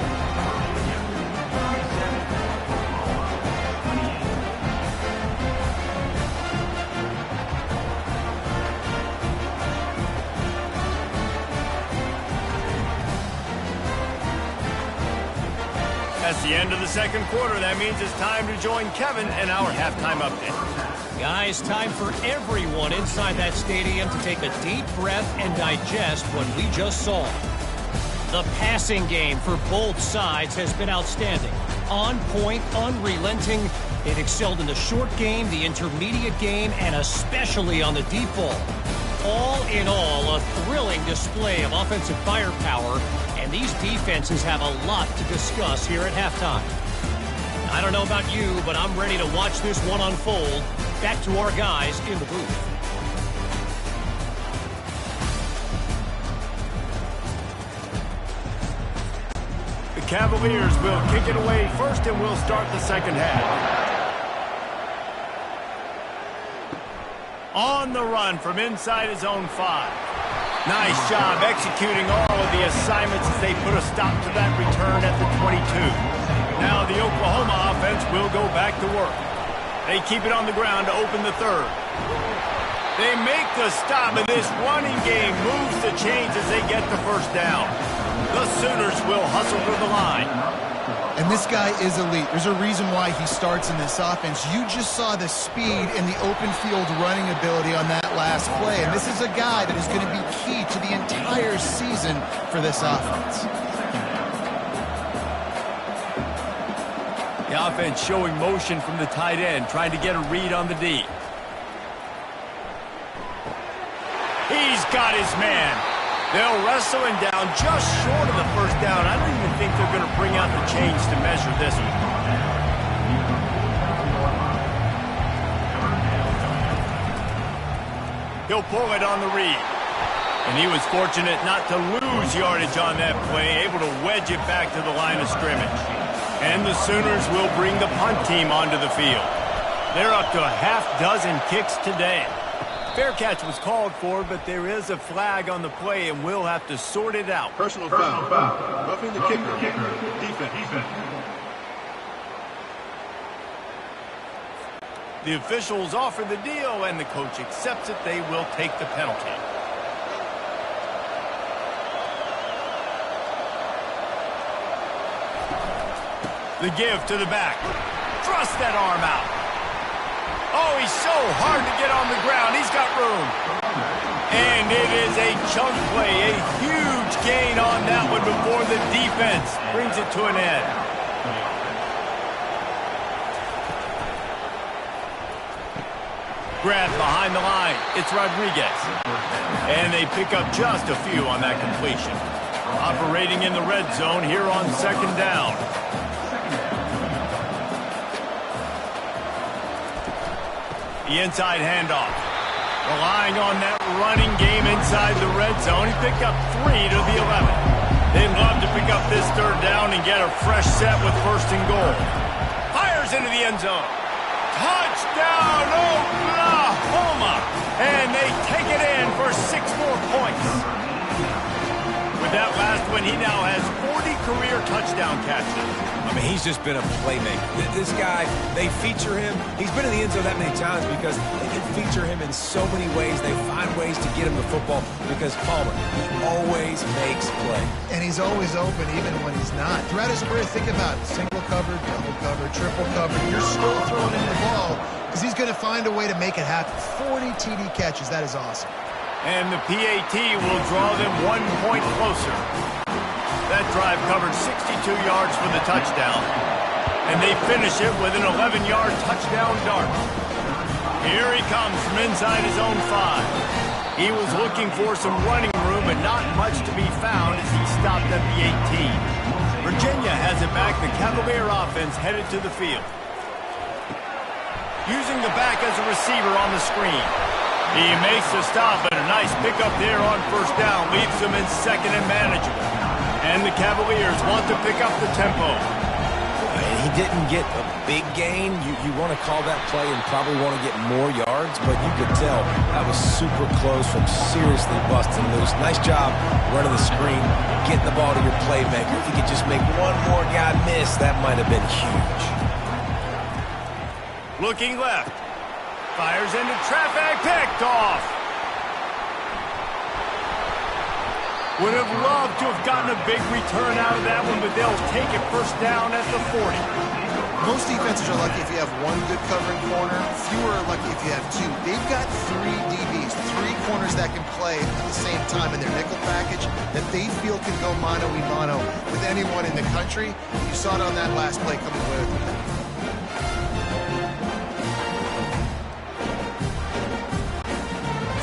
That's the end of the second quarter. That means it's time to join Kevin in our halftime update. Guys, time for everyone inside that stadium to take a deep breath and digest what we just saw. The passing game for both sides has been outstanding. On point, unrelenting. They've excelled in the short game, the intermediate game, and especially on the deep ball. All in all, a thrilling display of offensive firepower, and these defenses have a lot to discuss here at halftime. I don't know about you, but I'm ready to watch this one unfold. Back to our guys in the booth. The Cavaliers will kick it away first, and we'll start the second half. On the run from inside his own 5. Nice job executing all of the assignments as they put a stop to that return at the 22. Now the Oklahoma offense will go back to work. They keep it on the ground to open the third. They make the stop, and this running game moves the chains as they get the first down. The Sooners will hustle for the line. And this guy is elite. There's a reason why he starts in this offense. You just saw the speed and the open field running ability on that last play. And this is a guy that is going to be key to the entire season for this offense. The offense showing motion from the tight end, trying to get a read on the D. He's got his man. They'll wrestle him down just short of the first down. I don't even think they're going to bring out the chains to measure this one. He'll pull it on the read. And he was fortunate not to lose yardage on that play, able to wedge it back to the line of scrimmage. And the Sooners will bring the punt team onto the field. They're up to a half-dozen kicks today. Fair catch was called for, but there is a flag on the play, and we'll have to sort it out. Personal foul. Roughing the kicker. Defense. The officials offer the deal, and the coach accepts it. They will take the penalty. The give to the back. Thrust that arm out. Oh, he's so hard to get on the ground. He's got room. And it is a chunk play. A huge gain on that one before the defense brings it to an end. Grab behind the line. It's Rodriguez. And they pick up just a few on that completion. Operating in the red zone here on second down. The inside handoff. Relying on that running game inside the red zone. He picked up 3 to the 11. They'd love to pick up this third down and get a fresh set with first and goal. Fires into the end zone. Touchdown, Oklahoma! And they take it in for 6 more points. With that last one, he now has 40 career touchdown catches. I mean, he's just been a playmaker. This guy, they feature him. He's been in the end zone that many times because they can feature him in so many ways. They find ways to get him the football because Palmer, he always makes plays. And he's always open even when he's not. Throughout his career, think about it. Single cover, double cover, triple cover. You're still throwing him the ball because he's going to find a way to make it happen. 40 TD catches. That is awesome. And the PAT will draw them 1 point closer. That drive covered 62 yards for the touchdown. And they finish it with an 11-yard touchdown dart. Here he comes from inside his own 5. He was looking for some running room, but not much to be found as he stopped at the 18. Virginia has it back. The Cavalier offense headed to the field. Using the back as a receiver on the screen. He makes the stop, but a nice pickup there on first down. Leaves them in second and manageable. And the Cavaliers want to pick up the tempo. He didn't get a big gain. You want to call that play and probably want to get more yards, but you could tell that was super close from seriously busting loose. Nice job running the screen, getting the ball to your playmaker. If you could just make one more guy miss, that might have been huge. Looking left. Fires into traffic. Picked off. Would have loved to have gotten a big return out of that one, but they'll take it first down at the 40. Most defenses are lucky if you have 1 good covering corner. Fewer are lucky if you have 2. They've got 3 DBs, 3 corners that can play at the same time in their nickel package that they feel can go mano-a-mano with anyone in the country. You saw it on that last play coming with it.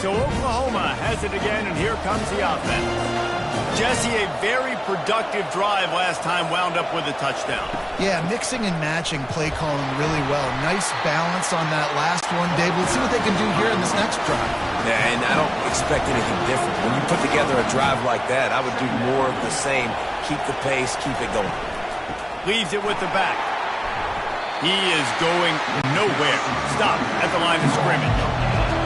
So Oklahoma has it again, and here comes the offense. Jesse, a very productive drive last time wound up with a touchdown. Yeah, mixing and matching play calling really well. Nice balance on that last one, Dave. Let's see what they can do here in this next drive. Yeah, and I don't expect anything different. When you put together a drive like that, I would do more of the same. Keep the pace, keep it going. Leaves it with the back. He is going nowhere. Stop at the line of scrimmage.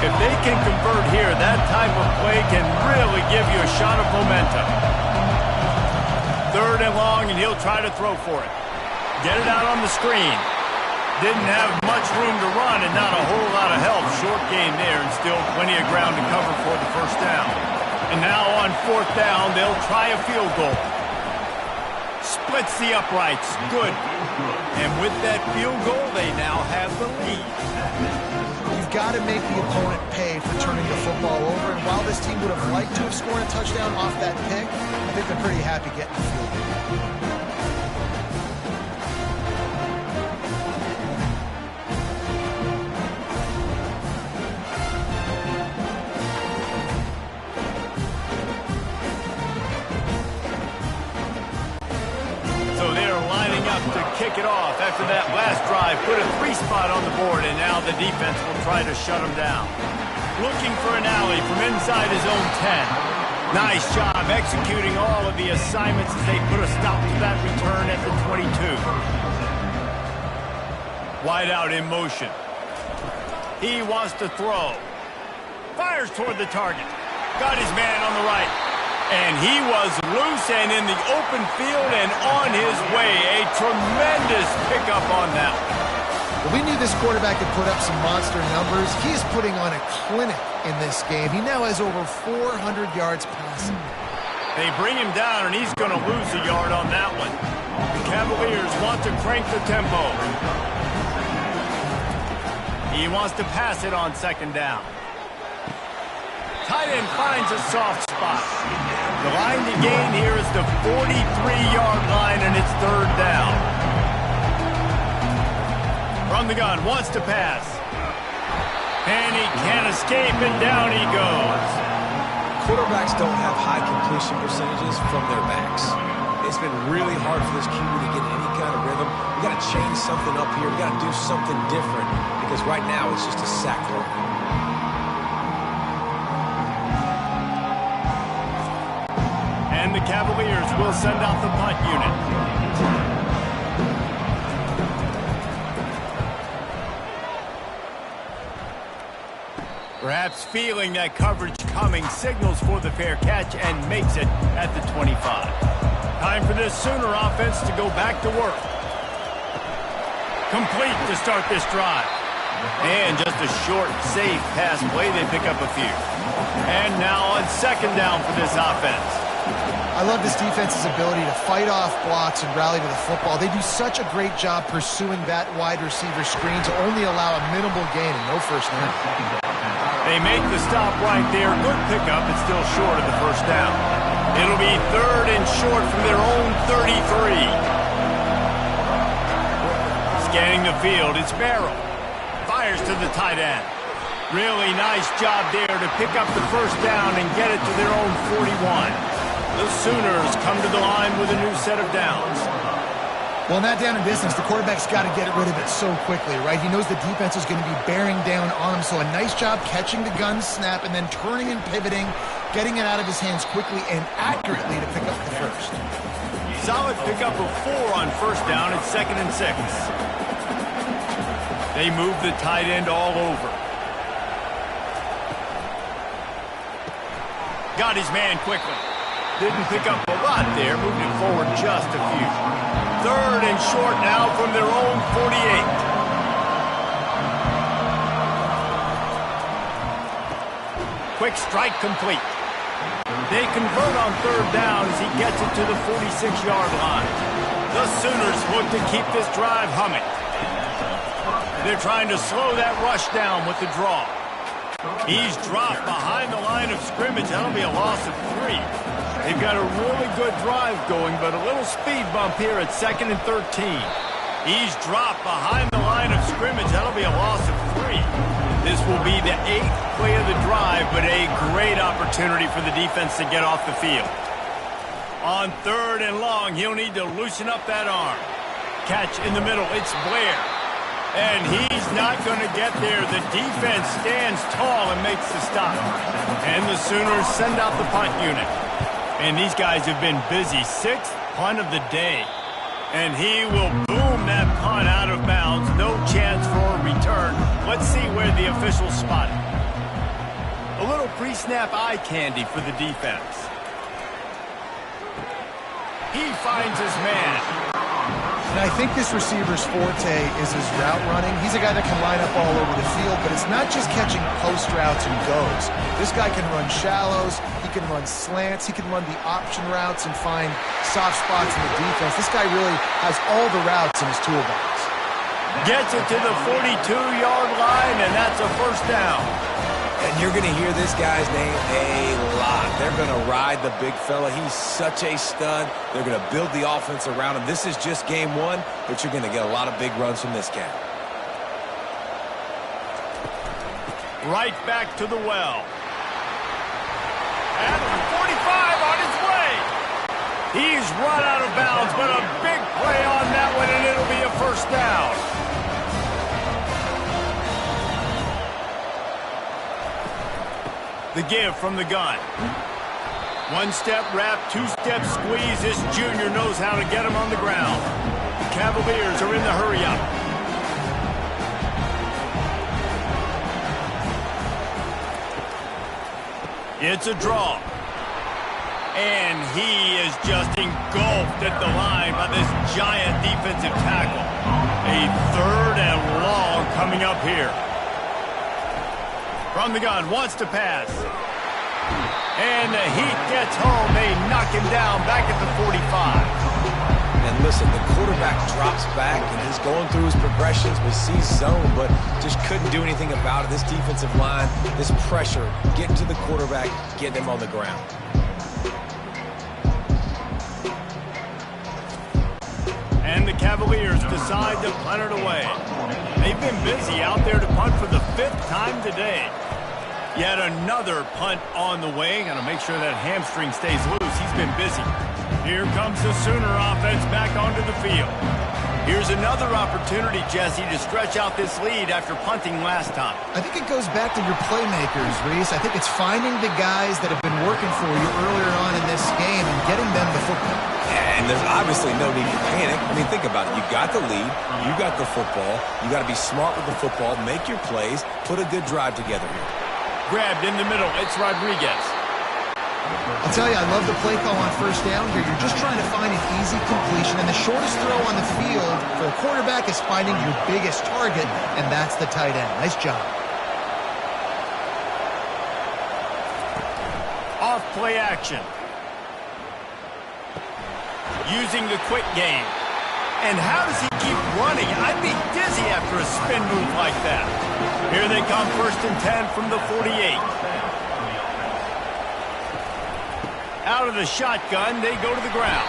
If they can convert here, that type of play can really give you a shot of momentum. 3rd and long, and he'll try to throw for it. Get it out on the screen. Didn't have much room to run and not a whole lot of help. Short gain there and still plenty of ground to cover for the first down. And now on 4th down, they'll try a field goal. Splits the uprights. Good. And with that field goal, they now have the lead. You've got to make the opponent pay for turning the football over. And while this team would have liked to have scored a touchdown off that pick, I think they're pretty happy getting the field goal. So they're lining up to kick it off after that last drive. Put a 3 spot on the board, and now the defense will try to shut them down. looking for an alley from inside his own 10. Nice job executing all of the assignments as they put a stop to that return at the 22. Wide out in motion. He wants to throw. Fires toward the target. Got his man on the right. And he was loose and in the open field and on his way. A tremendous pickup on that one. Well, we knew this quarterback could put up some monster numbers. He's putting on a clinic in this game. He now has over 400 yards passing. They bring him down, and he's going to lose a yard on that one. The Cavaliers want to crank the tempo. He wants to pass it on second down. Tight end finds a soft spot. The line to gain here is the 43-yard line, and it's third down. From the gun, wants to pass. And he can't escape, and down he goes. Quarterbacks don't have high completion percentages from their backs. It's been really hard for this QB to get any kind of rhythm. We got to change something up here. We got to do something different because right now it's just a sack roll. And the Cavaliers will send out the punt unit. Perhaps feeling that coverage coming, signals for the fair catch and makes it at the 25. Time for this Sooner offense to go back to work. Complete to start this drive. And just a short, safe pass play. They pick up a few. And now on second down for this offense. I love this defense's ability to fight off blocks and rally to the football. They do such a great job pursuing that wide receiver screen to only allow a minimal gain and no first down. They make the stop right there. Good pickup. It's still short of the first down. It'll be third and short from their own 33. Scanning the field, it's Barrow. Fires to the tight end. Really nice job there to pick up the first down and get it to their own 41. The Sooners come to the line with a new set of downs. Well, in that down and distance, the quarterback's got to get rid of it so quickly, right? He knows the defense is going to be bearing down on him, so a nice job catching the gun snap and then turning and pivoting, getting it out of his hands quickly and accurately to pick up the first. Solid pickup of 4 on first down at 2nd and 6. They move the tight end all over. Got his man quickly. Didn't pick up a lot there, moved it forward just a few. Third and short now from their own 48. Quick strike complete. They convert on third down as he gets it to the 46-yard line. The Sooners look to keep this drive humming. They're trying to slow that rush down with the draw. He's dropped behind the line of scrimmage. That'll be a loss of 3. They've got a really good drive going, but a little speed bump here at 2nd and 13. He's dropped behind the line of scrimmage. That'll be a loss of 3. This will be the 8th play of the drive, but a great opportunity for the defense to get off the field. On third and long, he'll need to loosen up that arm. Catch in the middle. It's Blair. And he's not going to get there. The defense stands tall and makes the stop. And the Sooners send out the punt unit. And these guys have been busy. 6th punt of the day. And he will boom that punt out of bounds. No chance for a return. Let's see where the officials spot it. A little pre-snap eye candy for the defense. He finds his man. And I think this receiver's forte is his route running. He's a guy that can line up all over the field, but it's not just catching post routes and goes. This guy can run shallows, he can run slants, he can run the option routes and find soft spots in the defense. This guy really has all the routes in his toolbox. Gets it to the 42-yard line, and that's a first down. And you're going to hear this guy's name a lot. They're going to ride the big fella. He's such a stud. They're going to build the offense around him. This is just game 1, but you're going to get a lot of big runs from this cat. Right back to the well. And 45 on his way. He's run out of bounds, but a big play on that one, and it'll be a first down. 4 The give from the gun. One-step wrap, two-step squeeze. This junior knows how to get him on the ground. The Cavaliers are in the hurry-up. It's a draw. And he is just engulfed at the line by this giant defensive tackle. A 3rd and long coming up here. From the gun, wants to pass. And the Heat gets home. They knock him down back at the 45. And listen, the quarterback drops back and he's going through his progressions, but sees zone, but just couldn't do anything about it. This defensive line, this pressure, getting to the quarterback, getting him on the ground. And the Cavaliers decide to punt it away. They've been busy out there to punt for the 5th time today. Yet another punt on the way. Got to make sure that hamstring stays loose. He's been busy. Here comes the Sooner offense back onto the field. Here's another opportunity, Jesse, to stretch out this lead after punting last time. I think it goes back to your playmakers, Reese. I think it's finding the guys that have been working for you earlier on in this game and getting them the football. And there's obviously no need to panic. I mean, think about it. You got the lead. You got the football. You got to be smart with the football. Make your plays. Put a good drive together here. Grabbed in the middle. It's Rodriguez. I'll tell you, I love the play call on first down here. You're just trying to find an easy completion, and the shortest throw on the field for a quarterback is finding your biggest target, and that's the tight end. Nice job. Off play action. Using the quick game. And how does he keep running? I'd be dizzy after a spin move like that. Here they come, 1st and 10 from the 48. Out of the shotgun, they go to the ground.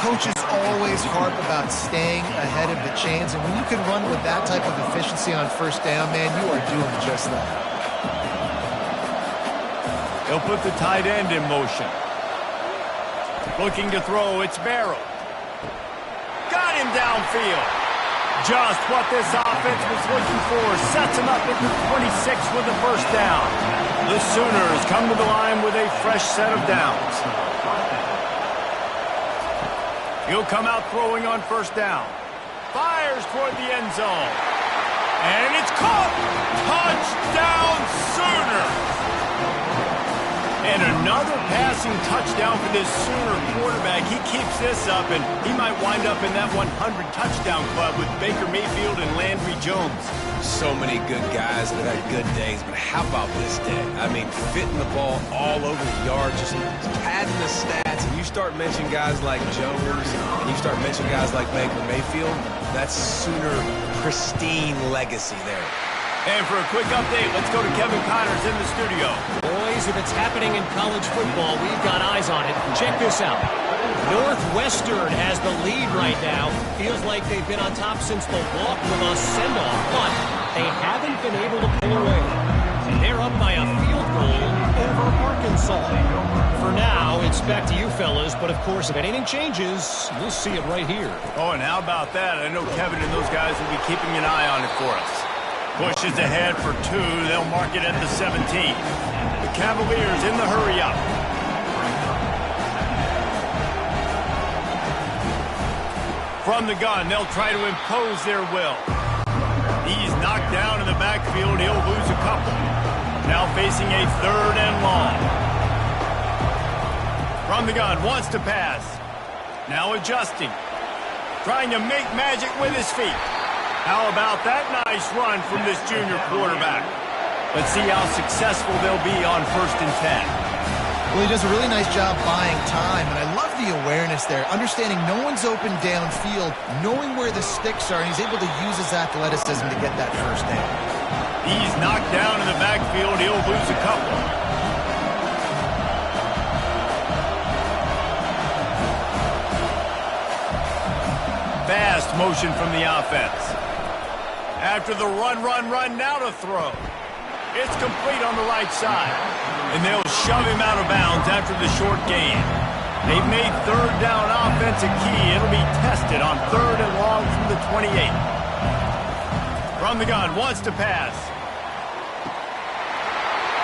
Coaches always harp about staying ahead of the chains, and when you can run with that type of efficiency on first down, man, you are doing just that. They'll put the tight end in motion. Looking to throw, it's Barrow. Got him downfield. Just what this offense was looking for. Sets him up at the 26 with the 1st down. The Sooners come to the line with a fresh set of downs. He'll come out throwing on 1st down. Fires toward the end zone. And it's caught. Touchdown Sooners. And another passing touchdown for this Sooner quarterback. He keeps this up, and he might wind up in that 100-touchdown club with Baker Mayfield and Landry Jones. So many good guys that have had good days, but how about this day? I mean, fitting the ball all over the yard, just padding the stats, and you start mentioning guys like Jones, and you start mentioning guys like Baker Mayfield, that's Sooner pristine legacy there. And for a quick update, let's go to Kevin Connors in the studio. Boys, if it's happening in college football, we've got eyes on it. Check this out. Northwestern has the lead right now. Feels like they've been on top since the walk with a send-off, but they haven't been able to pull away. They're up by a field goal over Arkansas. For now, it's back to you fellas, but of course, if anything changes, we'll see it right here. Oh, and how about that? I know Kevin and those guys will be keeping an eye on it for us. Pushes ahead for 2. They'll mark it at the 17. The Cavaliers in the hurry-up. From the gun, they'll try to impose their will. He's knocked down in the backfield. He'll lose a couple. Now facing a 3rd and long. From the gun, wants to pass. Now adjusting. Trying to make magic with his feet. How about that nice run from this junior quarterback? Let's see how successful they'll be on 1st and 10. Well, he does a really nice job buying time, and I love the awareness there, understanding no one's open downfield, knowing where the sticks are, and he's able to use his athleticism to get that 1st down. He's knocked down in the backfield. He'll lose a couple. Fast motion from the offense. After the run, now to throw. It's complete on the right side. And they'll shove him out of bounds after the short gain. They've made 3rd down offense a key. It'll be tested on 3rd and long from the 28. From the gun, wants to pass.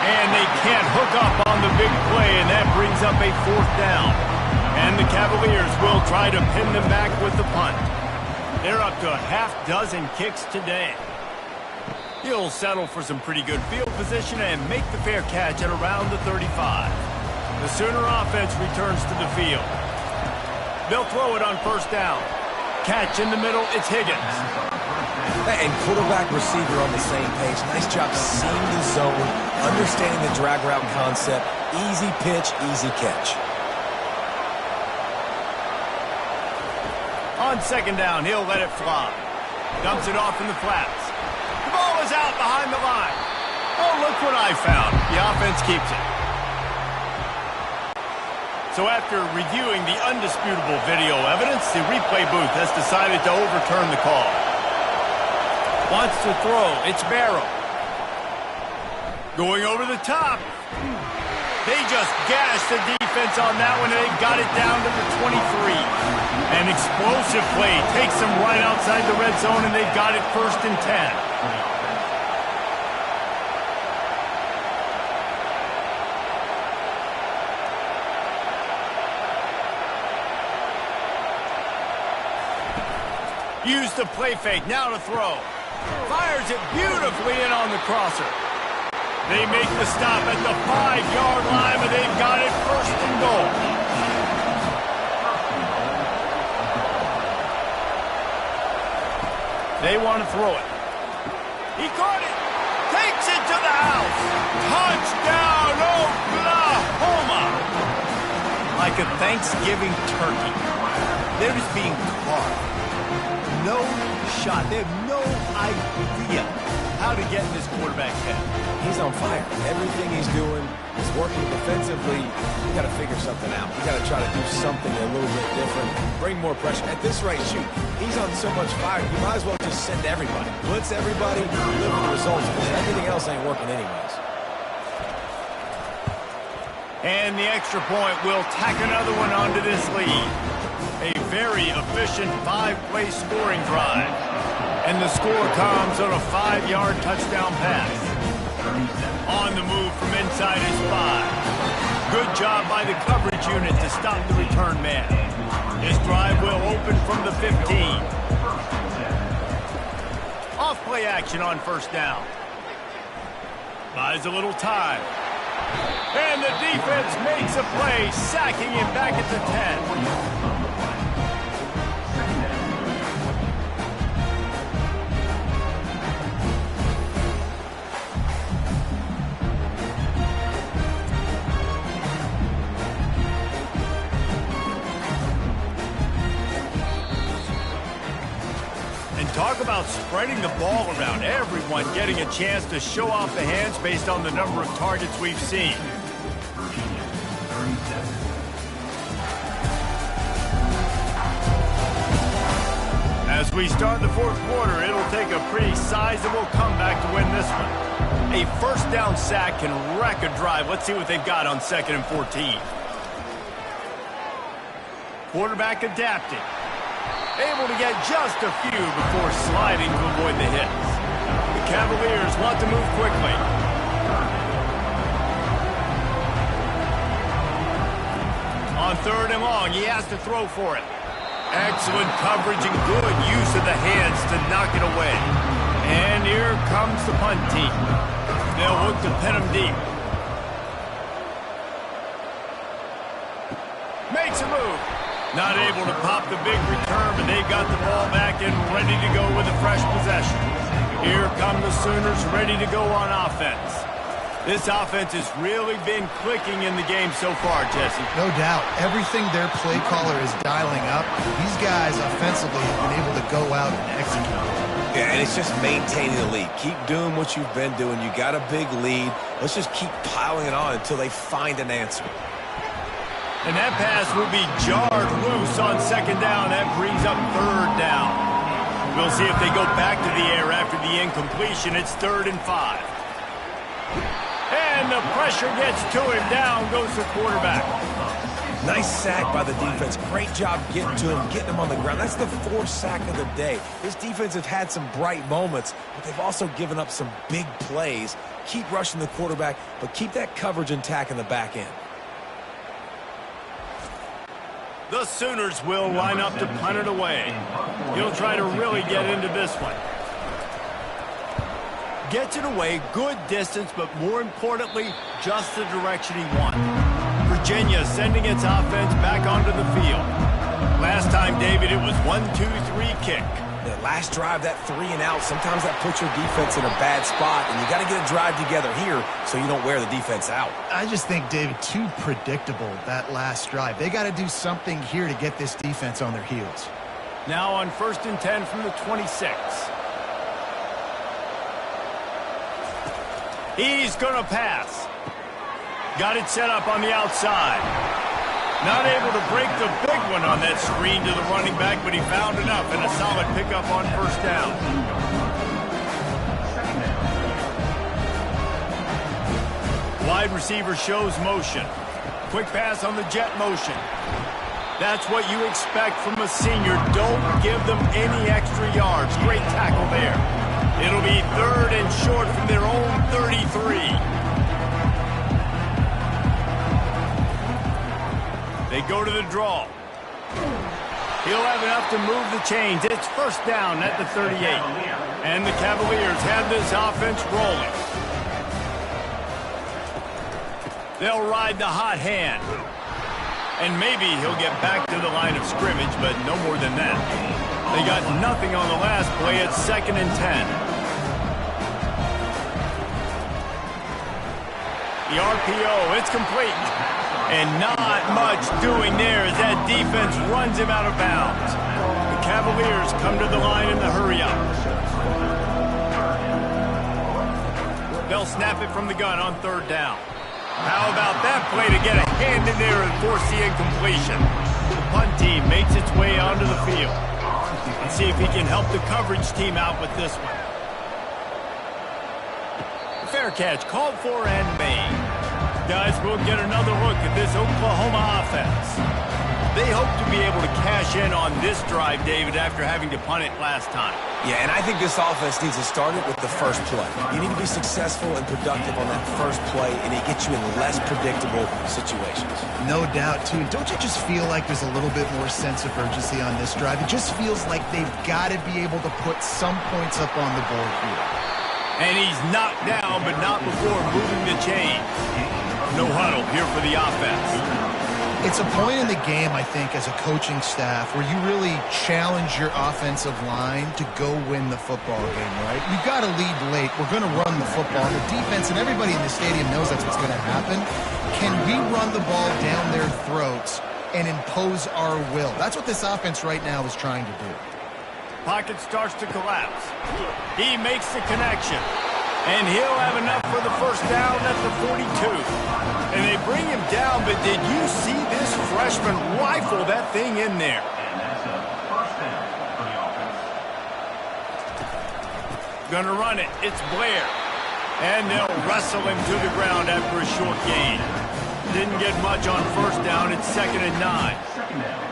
And they can't hook up on the big play, and that brings up a 4th down. And the Cavaliers will try to pin them back with the punt. They're up to a half-dozen kicks today. He'll settle for some pretty good field position and make the fair catch at around the 35. The Sooner offense returns to the field. They'll throw it on 1st down. Catch in the middle, it's Higgins. And quarterback receiver on the same page. Nice job seeing the zone, understanding the drag route concept. Easy pitch, easy catch. On 2nd down, he'll let it fly. Dumps it off in the flats. The ball is out behind the line. Oh, look what I found. The offense keeps it. So after reviewing the undisputable video evidence, the replay booth has decided to overturn the call. Wants to throw. It's Barrow. Going over the top. They just gashed the defense on that one, and they got it down to the 23. An explosive play takes them right outside the red zone, and they've got it 1st and 10. Use the play fake, now to throw. Fires it beautifully in on the crosser. They make the stop at the 5-yard line, but they've got it 1st and goal. They want to throw it. He caught it. Takes it to the house. Touchdown, Oklahoma. Like a Thanksgiving turkey. They're just being carved. No shot. They have no idea how to get in this quarterback's head. He's on fire. Everything he's doing is working defensively. We got to figure something out. We got to try to do something a little bit different. Bring more pressure. At this rate, shoot. He's on so much fire. You might as well just send everybody. Blitz everybody. Deliver the results. Because everything else ain't working anyways. And the extra point will tack another one onto this lead. A very efficient 5-play scoring drive. And the score comes on a 5-yard touchdown pass. On the move from inside his 5. Good job by the coverage unit to stop the return man. His drive will open from the 15. Off-play action on 1st down. Buys a little time. And the defense makes a play, sacking him back at the 10. Talk about spreading the ball around. Everyone getting a chance to show off the hands based on the number of targets we've seen. As we start the 4th quarter, it'll take a pretty sizable comeback to win this one. A 1st down sack can wreck a drive. Let's see what they've got on 2nd and 14. Quarterback adapting. Able to get just a few before sliding to avoid the hits. The Cavaliers want to move quickly. On 3rd and long, he has to throw for it. Excellent coverage and good use of the hands to knock it away. And here comes the punt team. They'll look to pin him deep. Makes a move. Not able to pop the big return, but they've got the ball back and ready to go with a fresh possession. Here come the Sooners ready to go on offense. This offense has really been clicking in the game so far, Jesse. No doubt. Everything their play caller is dialing up, these guys offensively have been able to go out and execute. Yeah, and it's just maintaining the lead. Keep doing what you've been doing. You got a big lead. Let's just keep piling it on until they find an answer. And that pass will be jarred loose on 2nd down. That brings up 3rd down. We'll see if they go back to the air after the incompletion. It's 3rd and 5. And the pressure gets to him. Down goes the quarterback. Nice sack by the defense. Great job getting to him, getting him on the ground. That's the 4th sack of the day. This defense have had some bright moments, but they've also given up some big plays. Keep rushing the quarterback, but keep that coverage intact in the back end. The Sooners will line up to punt it away. He'll try to really get into this one. Gets it away, good distance, but more importantly, just the direction he wants. Virginia sending its offense back onto the field. Last time, David, it was 1-2-3 kick. The last drive, that 3 and out, sometimes that puts your defense in a bad spot, and you got to get a drive together here so you don't wear the defense out. I just think, David, too predictable, that last drive. They got to do something here to get this defense on their heels. Now on 1st and 10 from the 26. He's going to pass. Got it set up on the outside. Not able to break the big one on that screen to the running back, but he found enough and a solid pickup on 1st down. Wide receiver shows motion. Quick pass on the jet motion. That's what you expect from a senior. Don't give them any extra yards. Great tackle there. It'll be 3rd and short from their own 33. They go to the draw. He'll have enough to move the chains. It's 1st down at the 38. And the Cavaliers have this offense rolling. They'll ride the hot hand. And maybe he'll get back to the line of scrimmage, but no more than that. They got nothing on the last play at 2nd and 10. The RPO, it's complete. And not much doing there as that defense runs him out of bounds. The Cavaliers come to the line in the hurry-up. They'll snap it from the gun on 3rd down. How about that play to get a hand in there and force the incompletion? The punt team makes its way onto the field. Let's see if he can help the coverage team out with this one. Fair catch called for and made. Guys, we'll get another look at this Oklahoma offense. They hope to be able to cash in on this drive, David, after having to punt it last time. Yeah, and I think this offense needs to start it with the first play. You need to be successful and productive on that first play, and it gets you in less predictable situations. No doubt, too. Don't you just feel like there's a little bit more sense of urgency on this drive? It just feels like they've got to be able to put some points up on the board here. And he's knocked down, but not before moving the chains. No huddle here for the offense. It's a point in the game, I think, as a coaching staff, where you really challenge your offensive line to go win the football game, right? You've got to lead late. We're going to run the football. And the defense and everybody in the stadium knows that's what's going to happen. Can we run the ball down their throats and impose our will? That's what this offense right now is trying to do. Pocket starts to collapse. He makes the connection. And he'll have enough for the 1st down at the 42. And they bring him down, but did you see this freshman rifle that thing in there? Gonna run it. It's Blair. And they'll wrestle him to the ground after a short gain. Didn't get much on 1st down. It's 2nd and 9.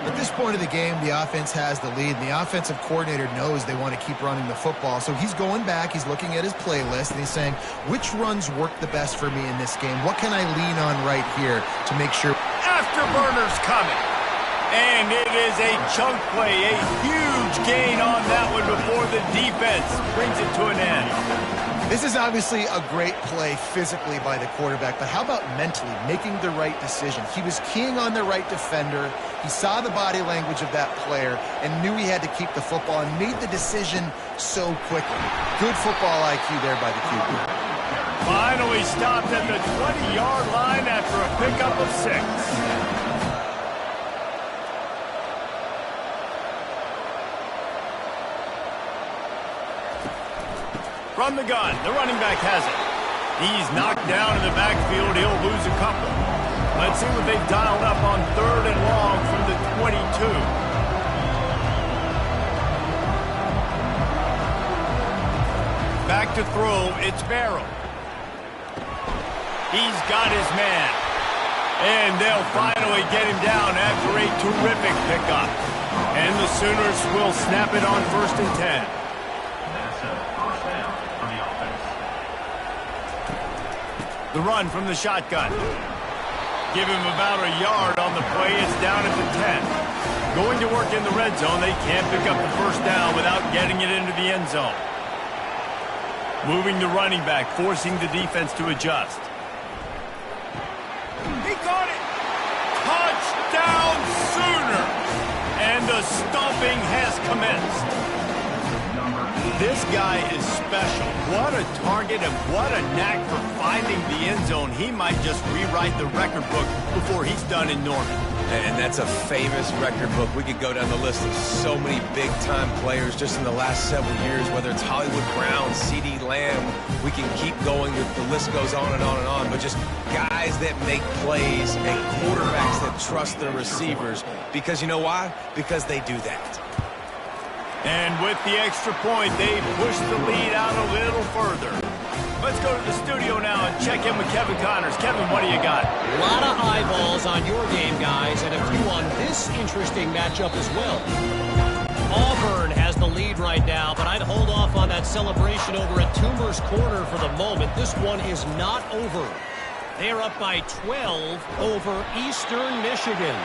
At this point of the game, the offense has the lead, and the offensive coordinator knows they want to keep running the football. So he's going back, he's looking at his playlist, and he's saying, which runs work the best for me in this game? What can I lean on right here to make sure? Afterburners coming. And it is a chunk play, a huge gain on that one before the defense brings it to an end. This is obviously a great play physically by the quarterback, but how about mentally making the right decision? He was keying on the right defender. He saw the body language of that player and knew he had to keep the football and made the decision so quickly. Good football IQ there by the QB. Finally stopped at the 20-yard line after a pickup of 6. From the gun, the running back has it. He's knocked down in the backfield. He'll lose a couple. Let's see what they've dialed up on 3rd and long from the 22. Back to throw, it's Barrow. He's got his man. And they'll finally get him down after a terrific pickup. And the Sooners will snap it on 1st and 10. That's a first down for the offense. The run from the shotgun. Give him about a yard on the play. It's down at the 10. Going to work in the red zone. They can't pick up the first down without getting it into the end zone. Moving the running back, forcing the defense to adjust. He got it! Touchdown Sooner! And the stomping has commenced. This guy is special. What a target and what a knack for finding the end zone. He might just rewrite the record book before he's done in Norman. And that's a famous record book. We could go down the list of so many big-time players just in the last several years, whether it's Hollywood Brown, C.D. Lamb. We can keep going. The list goes on and on and on. But just guys that make plays and quarterbacks that trust their receivers. Because you know why? Because they do that. And with the extra point, they push the lead out a little further. Let's go to the studio now and check in with Kevin Connors. Kevin, what do you got? A lot of eyeballs on your game, guys, and a few on this interesting matchup as well. Auburn has the lead right now, but I'd hold off on that celebration over at Toomer's Corner for the moment. This one is not over. They're up by 12 over Eastern Michigan.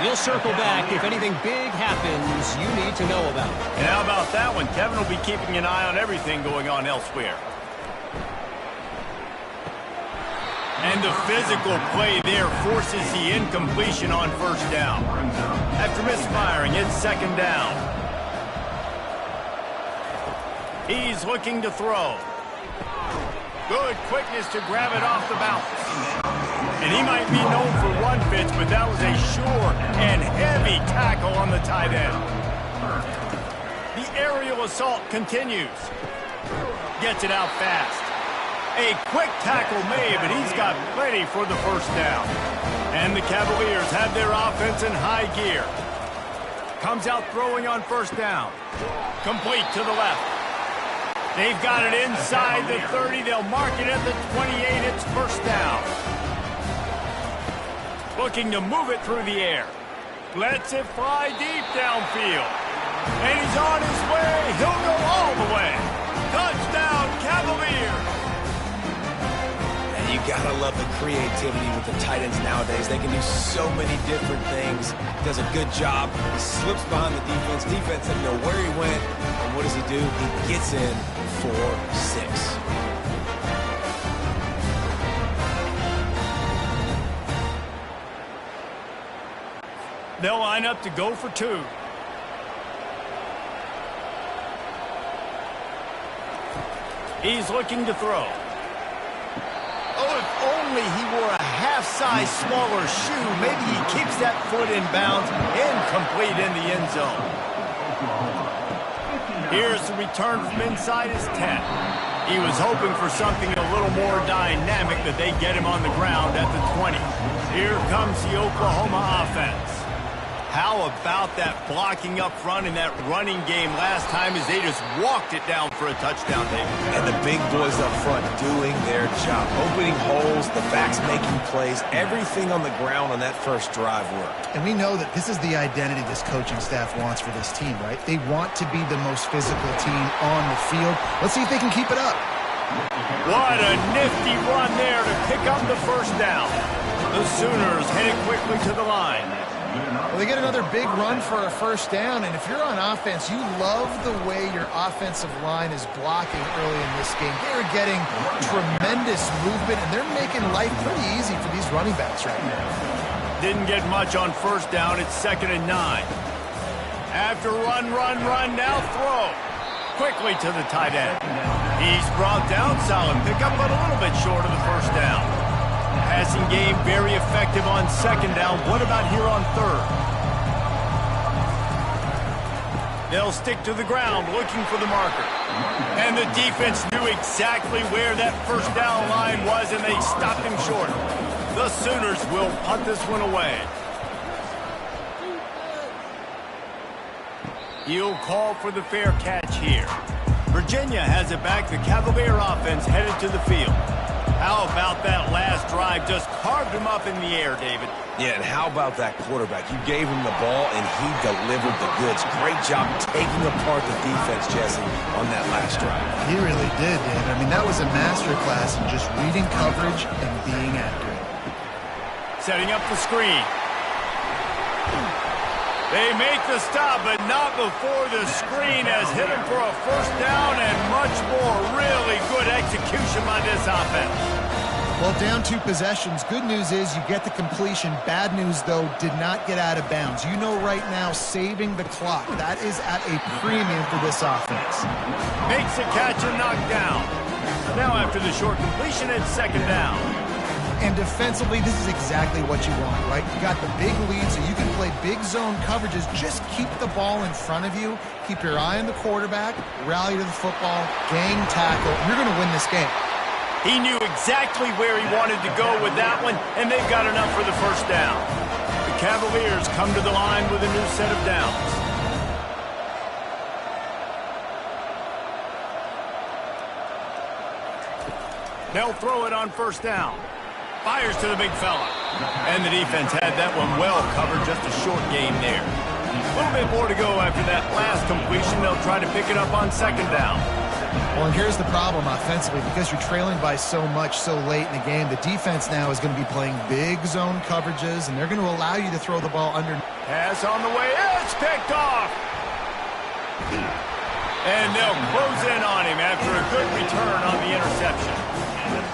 We'll circle back if anything big happens you need to know about. And how about that one? Kevin will be keeping an eye on everything going on elsewhere. And the physical play there forces the incompletion on 1st down. After misfiring, it's 2nd down. He's looking to throw. Good quickness to grab it off the bounce. And he might be known for one pitch, but that was a sure and heavy tackle on the tight end. The aerial assault continues. Gets it out fast. A quick tackle made, but he's got plenty for the 1st down. And the Cavaliers have their offense in high gear. Comes out throwing on 1st down. Complete to the left. They've got it inside the 30. They'll mark it at the 28. It's 1st down. Looking to move it through the air. Lets it fly deep downfield. And he's on his way. He'll go all the way. Touchdown, Cavaliers. And you gotta love the creativity with the tight ends nowadays. They can do so many different things. Does a good job. He slips behind the defense. Defense doesn't know where he went. And what does he do? He gets in for 6. They'll line up to go for 2. He's looking to throw. Oh, if only he wore a half-size smaller shoe. Maybe he keeps that foot in bounds and complete in the end zone. Here's the return from inside his 10. He was hoping for something a little more dynamic, but they get him on the ground at the 20. Here comes the Oklahoma offense. How about that blocking up front in that running game last time as they just walked it down for a touchdown, David? And the big boys up front doing their job. Opening holes, the backs making plays, everything on the ground on that first drive worked. And we know that this is the identity this coaching staff wants for this team, right? They want to be the most physical team on the field. Let's see if they can keep it up. What a nifty run there to pick up the 1st down. The Sooners headed quickly to the line. Well, they get another big run for a 1st down, and if you're on offense, you love the way your offensive line is blocking early in this game. They're getting tremendous movement, and they're making life pretty easy for these running backs right now. Didn't get much on 1st down. It's 2nd and 9. After run, now throw. Quickly to the tight end. He's brought down, solid pickup, but a little bit short of the 1st down. Passing game very effective on 2nd down. What about here on 3rd? They'll stick to the ground looking for the marker. And the defense knew exactly where that 1st down line was, and they stopped him short. The Sooners will punt this one away. He'll call for the fair catch here. Virginia has it back. The Cavalier offense headed to the field. How about that last drive? Just carved him up in the air, David. Yeah, and how about that quarterback? You gave him the ball, and he delivered the goods. Great job taking apart the defense, Jesse, on that last drive. He really did, David. I mean, that was a masterclass in just reading coverage and being accurate. Setting up the screen. They make the stop, but not before the screen has hit him for a first down and much more. Really good execution by this offense. Well, down 2 possessions. Good news is you get the completion. Bad news, though, did not get out of bounds. You know right now, saving the clock. That is at a premium for this offense. Makes the catch and knocked down. Now after the short completion, it's second down. And defensively, this is exactly what you want, right? You got the big lead, so you can play big zone coverages. Just keep the ball in front of you. Keep your eye on the quarterback. Rally to the football. Gang tackle. You're going to win this game. He knew exactly where he wanted to go with that one, and they've got enough for the first down. The Cavaliers come to the line with a new set of downs. They'll throw it on first down. Fires to the big fella. And the defense had that one well covered, just a short game there. A little bit more to go after that last completion. They'll try to pick it up on second down. Well, and here's the problem offensively. Because you're trailing by so much so late in the game, the defense now is going to be playing big zone coverages, and they're going to allow you to throw the ball under. Pass on the way. It's picked off. And they'll close in on him after a good return on the interception.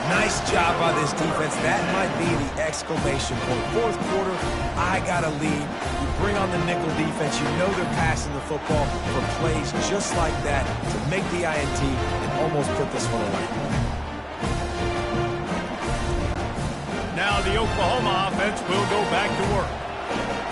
Nice job by this defense. That might be the exclamation point. Fourth quarter, I got a lead. You bring on the nickel defense. You know they're passing the football for plays just like that to make the INT and almost put this one away. Now the Oklahoma offense will go back to work.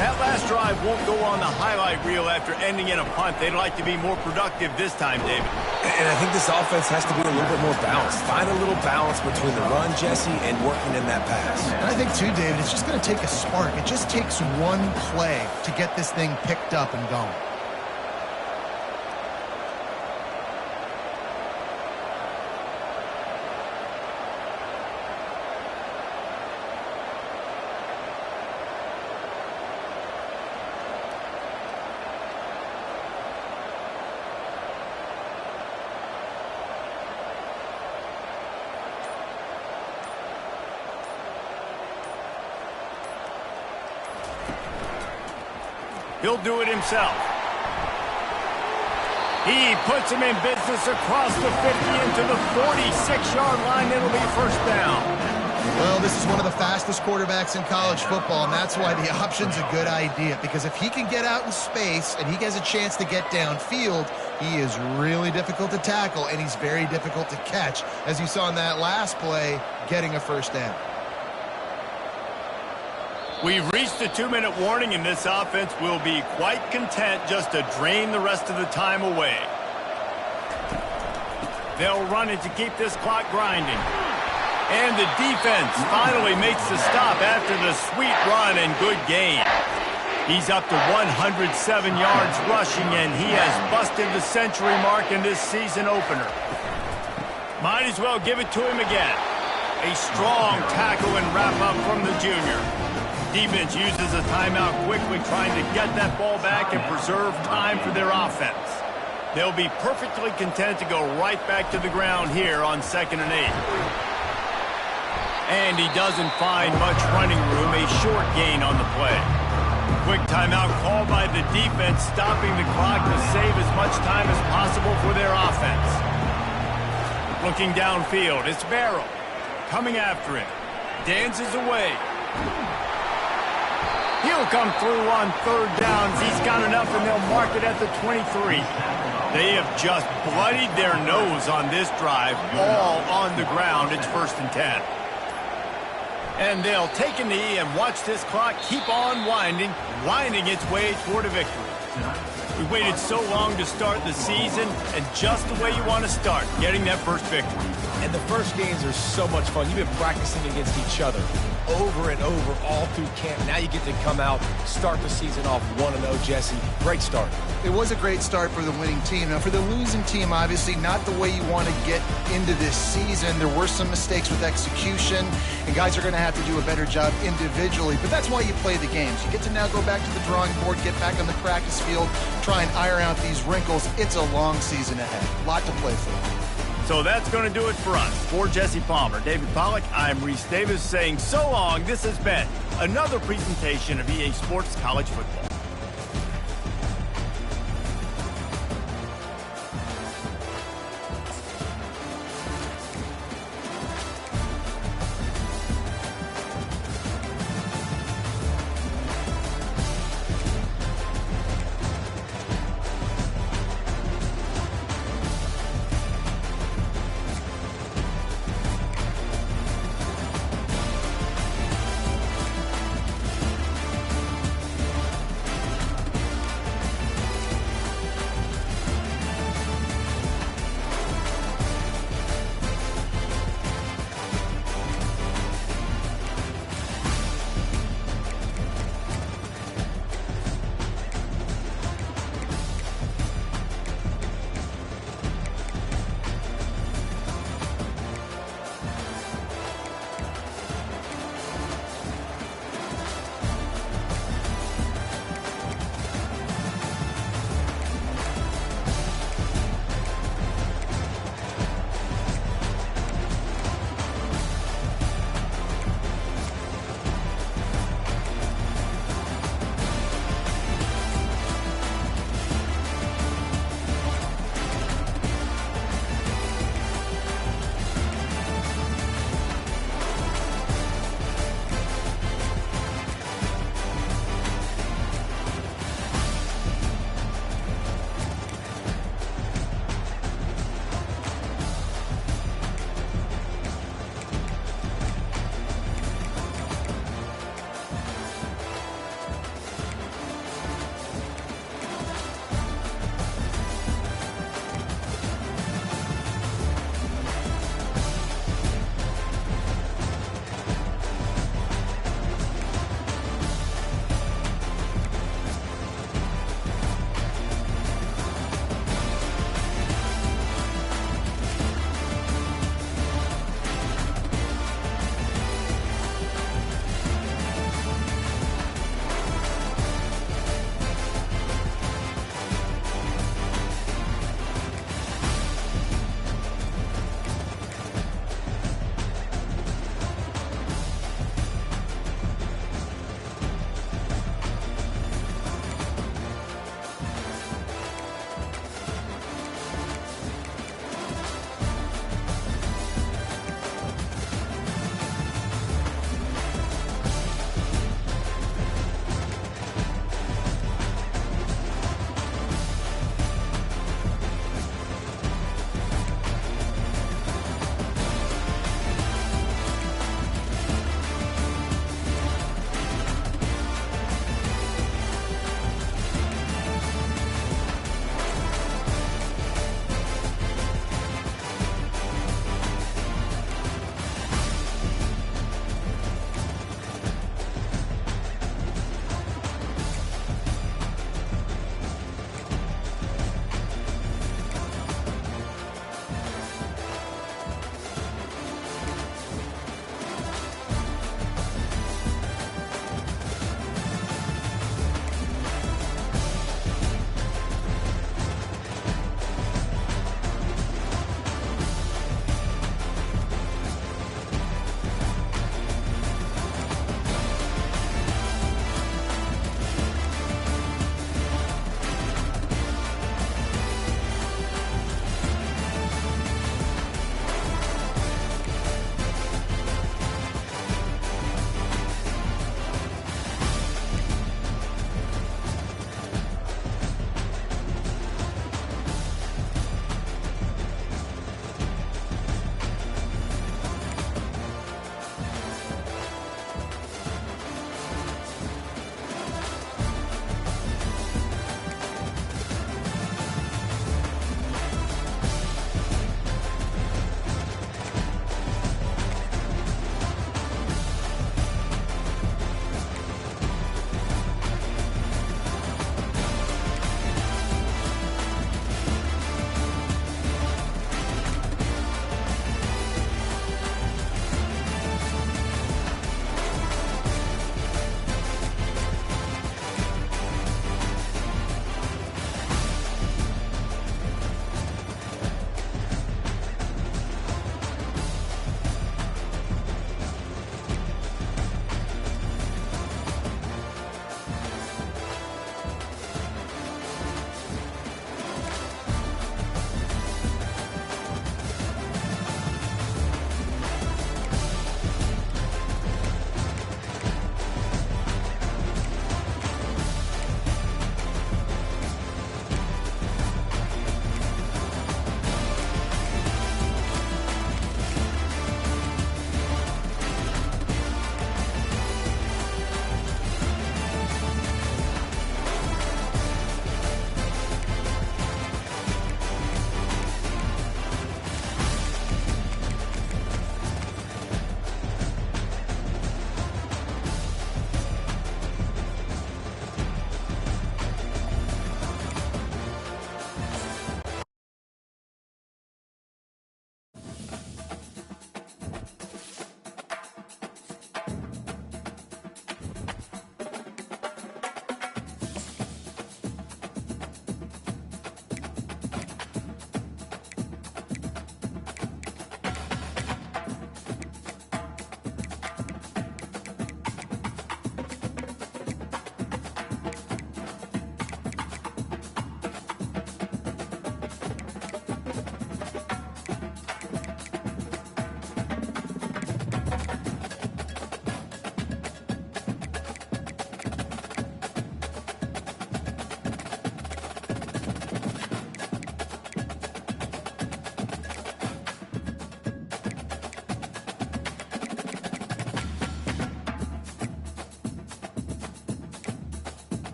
That last drive won't go on the highlight reel after ending in a punt. They'd like to be more productive this time, David. And I think this offense has to be a little bit more balanced. Find a little balance between the run, Jesse, and working in that pass. And I think, too, David, it's just going to take a spark. It just takes one play to get this thing picked up and going. He'll do it himself. He puts him in business across the 50 into the 46-yard line. It'll be first down. Well, this is one of the fastest quarterbacks in college football, and that's why the option's a good idea. Because if he can get out in space and he has a chance to get downfield, he is really difficult to tackle, and he's very difficult to catch. As you saw in that last play, getting a first down. We've reached the 2-minute warning, and this offense will be quite content just to drain the rest of the time away. They'll run it to keep this clock grinding. And the defense finally makes the stop after the sweet run and good gain. He's up to 107 yards rushing, and he has busted the century mark in this season opener. Might as well give it to him again. A strong tackle and wrap-up from the junior. Defense uses a timeout quickly, trying to get that ball back and preserve time for their offense. They'll be perfectly content to go right back to the ground here on 2nd and 8. And he doesn't find much running room, a short gain on the play. Quick timeout called by the defense, stopping the clock to save as much time as possible for their offense. Looking downfield, it's Barrow coming after him. Dances away. He'll come through on 3rd downs. He's got enough, and they'll mark it at the 23. They have just bloodied their nose on this drive, all on the ground. It's 1st and 10. And they'll take a knee and watch this clock keep on winding its way toward a victory. We waited so long to start the season, and just the way you want to start, getting that first victory. And the first games are so much fun. You've been practicing against each other over and over all through camp. Now you get to come out, start the season off 1-0, Jesse. Great start. It was a great start for the winning team. Now, for the losing team, obviously not the way you want to get into this season. There were some mistakes with execution, and guys are going to have to do a better job individually. But that's why you play the games. You get to now go back to the drawing board, get back on the practice field, try and iron out these wrinkles. It's a long season ahead. A lot to play for. So that's going to do it for us. For Jesse Palmer, David Pollack, I'm Reese Davis saying so long. This has been another presentation of EA Sports College Football.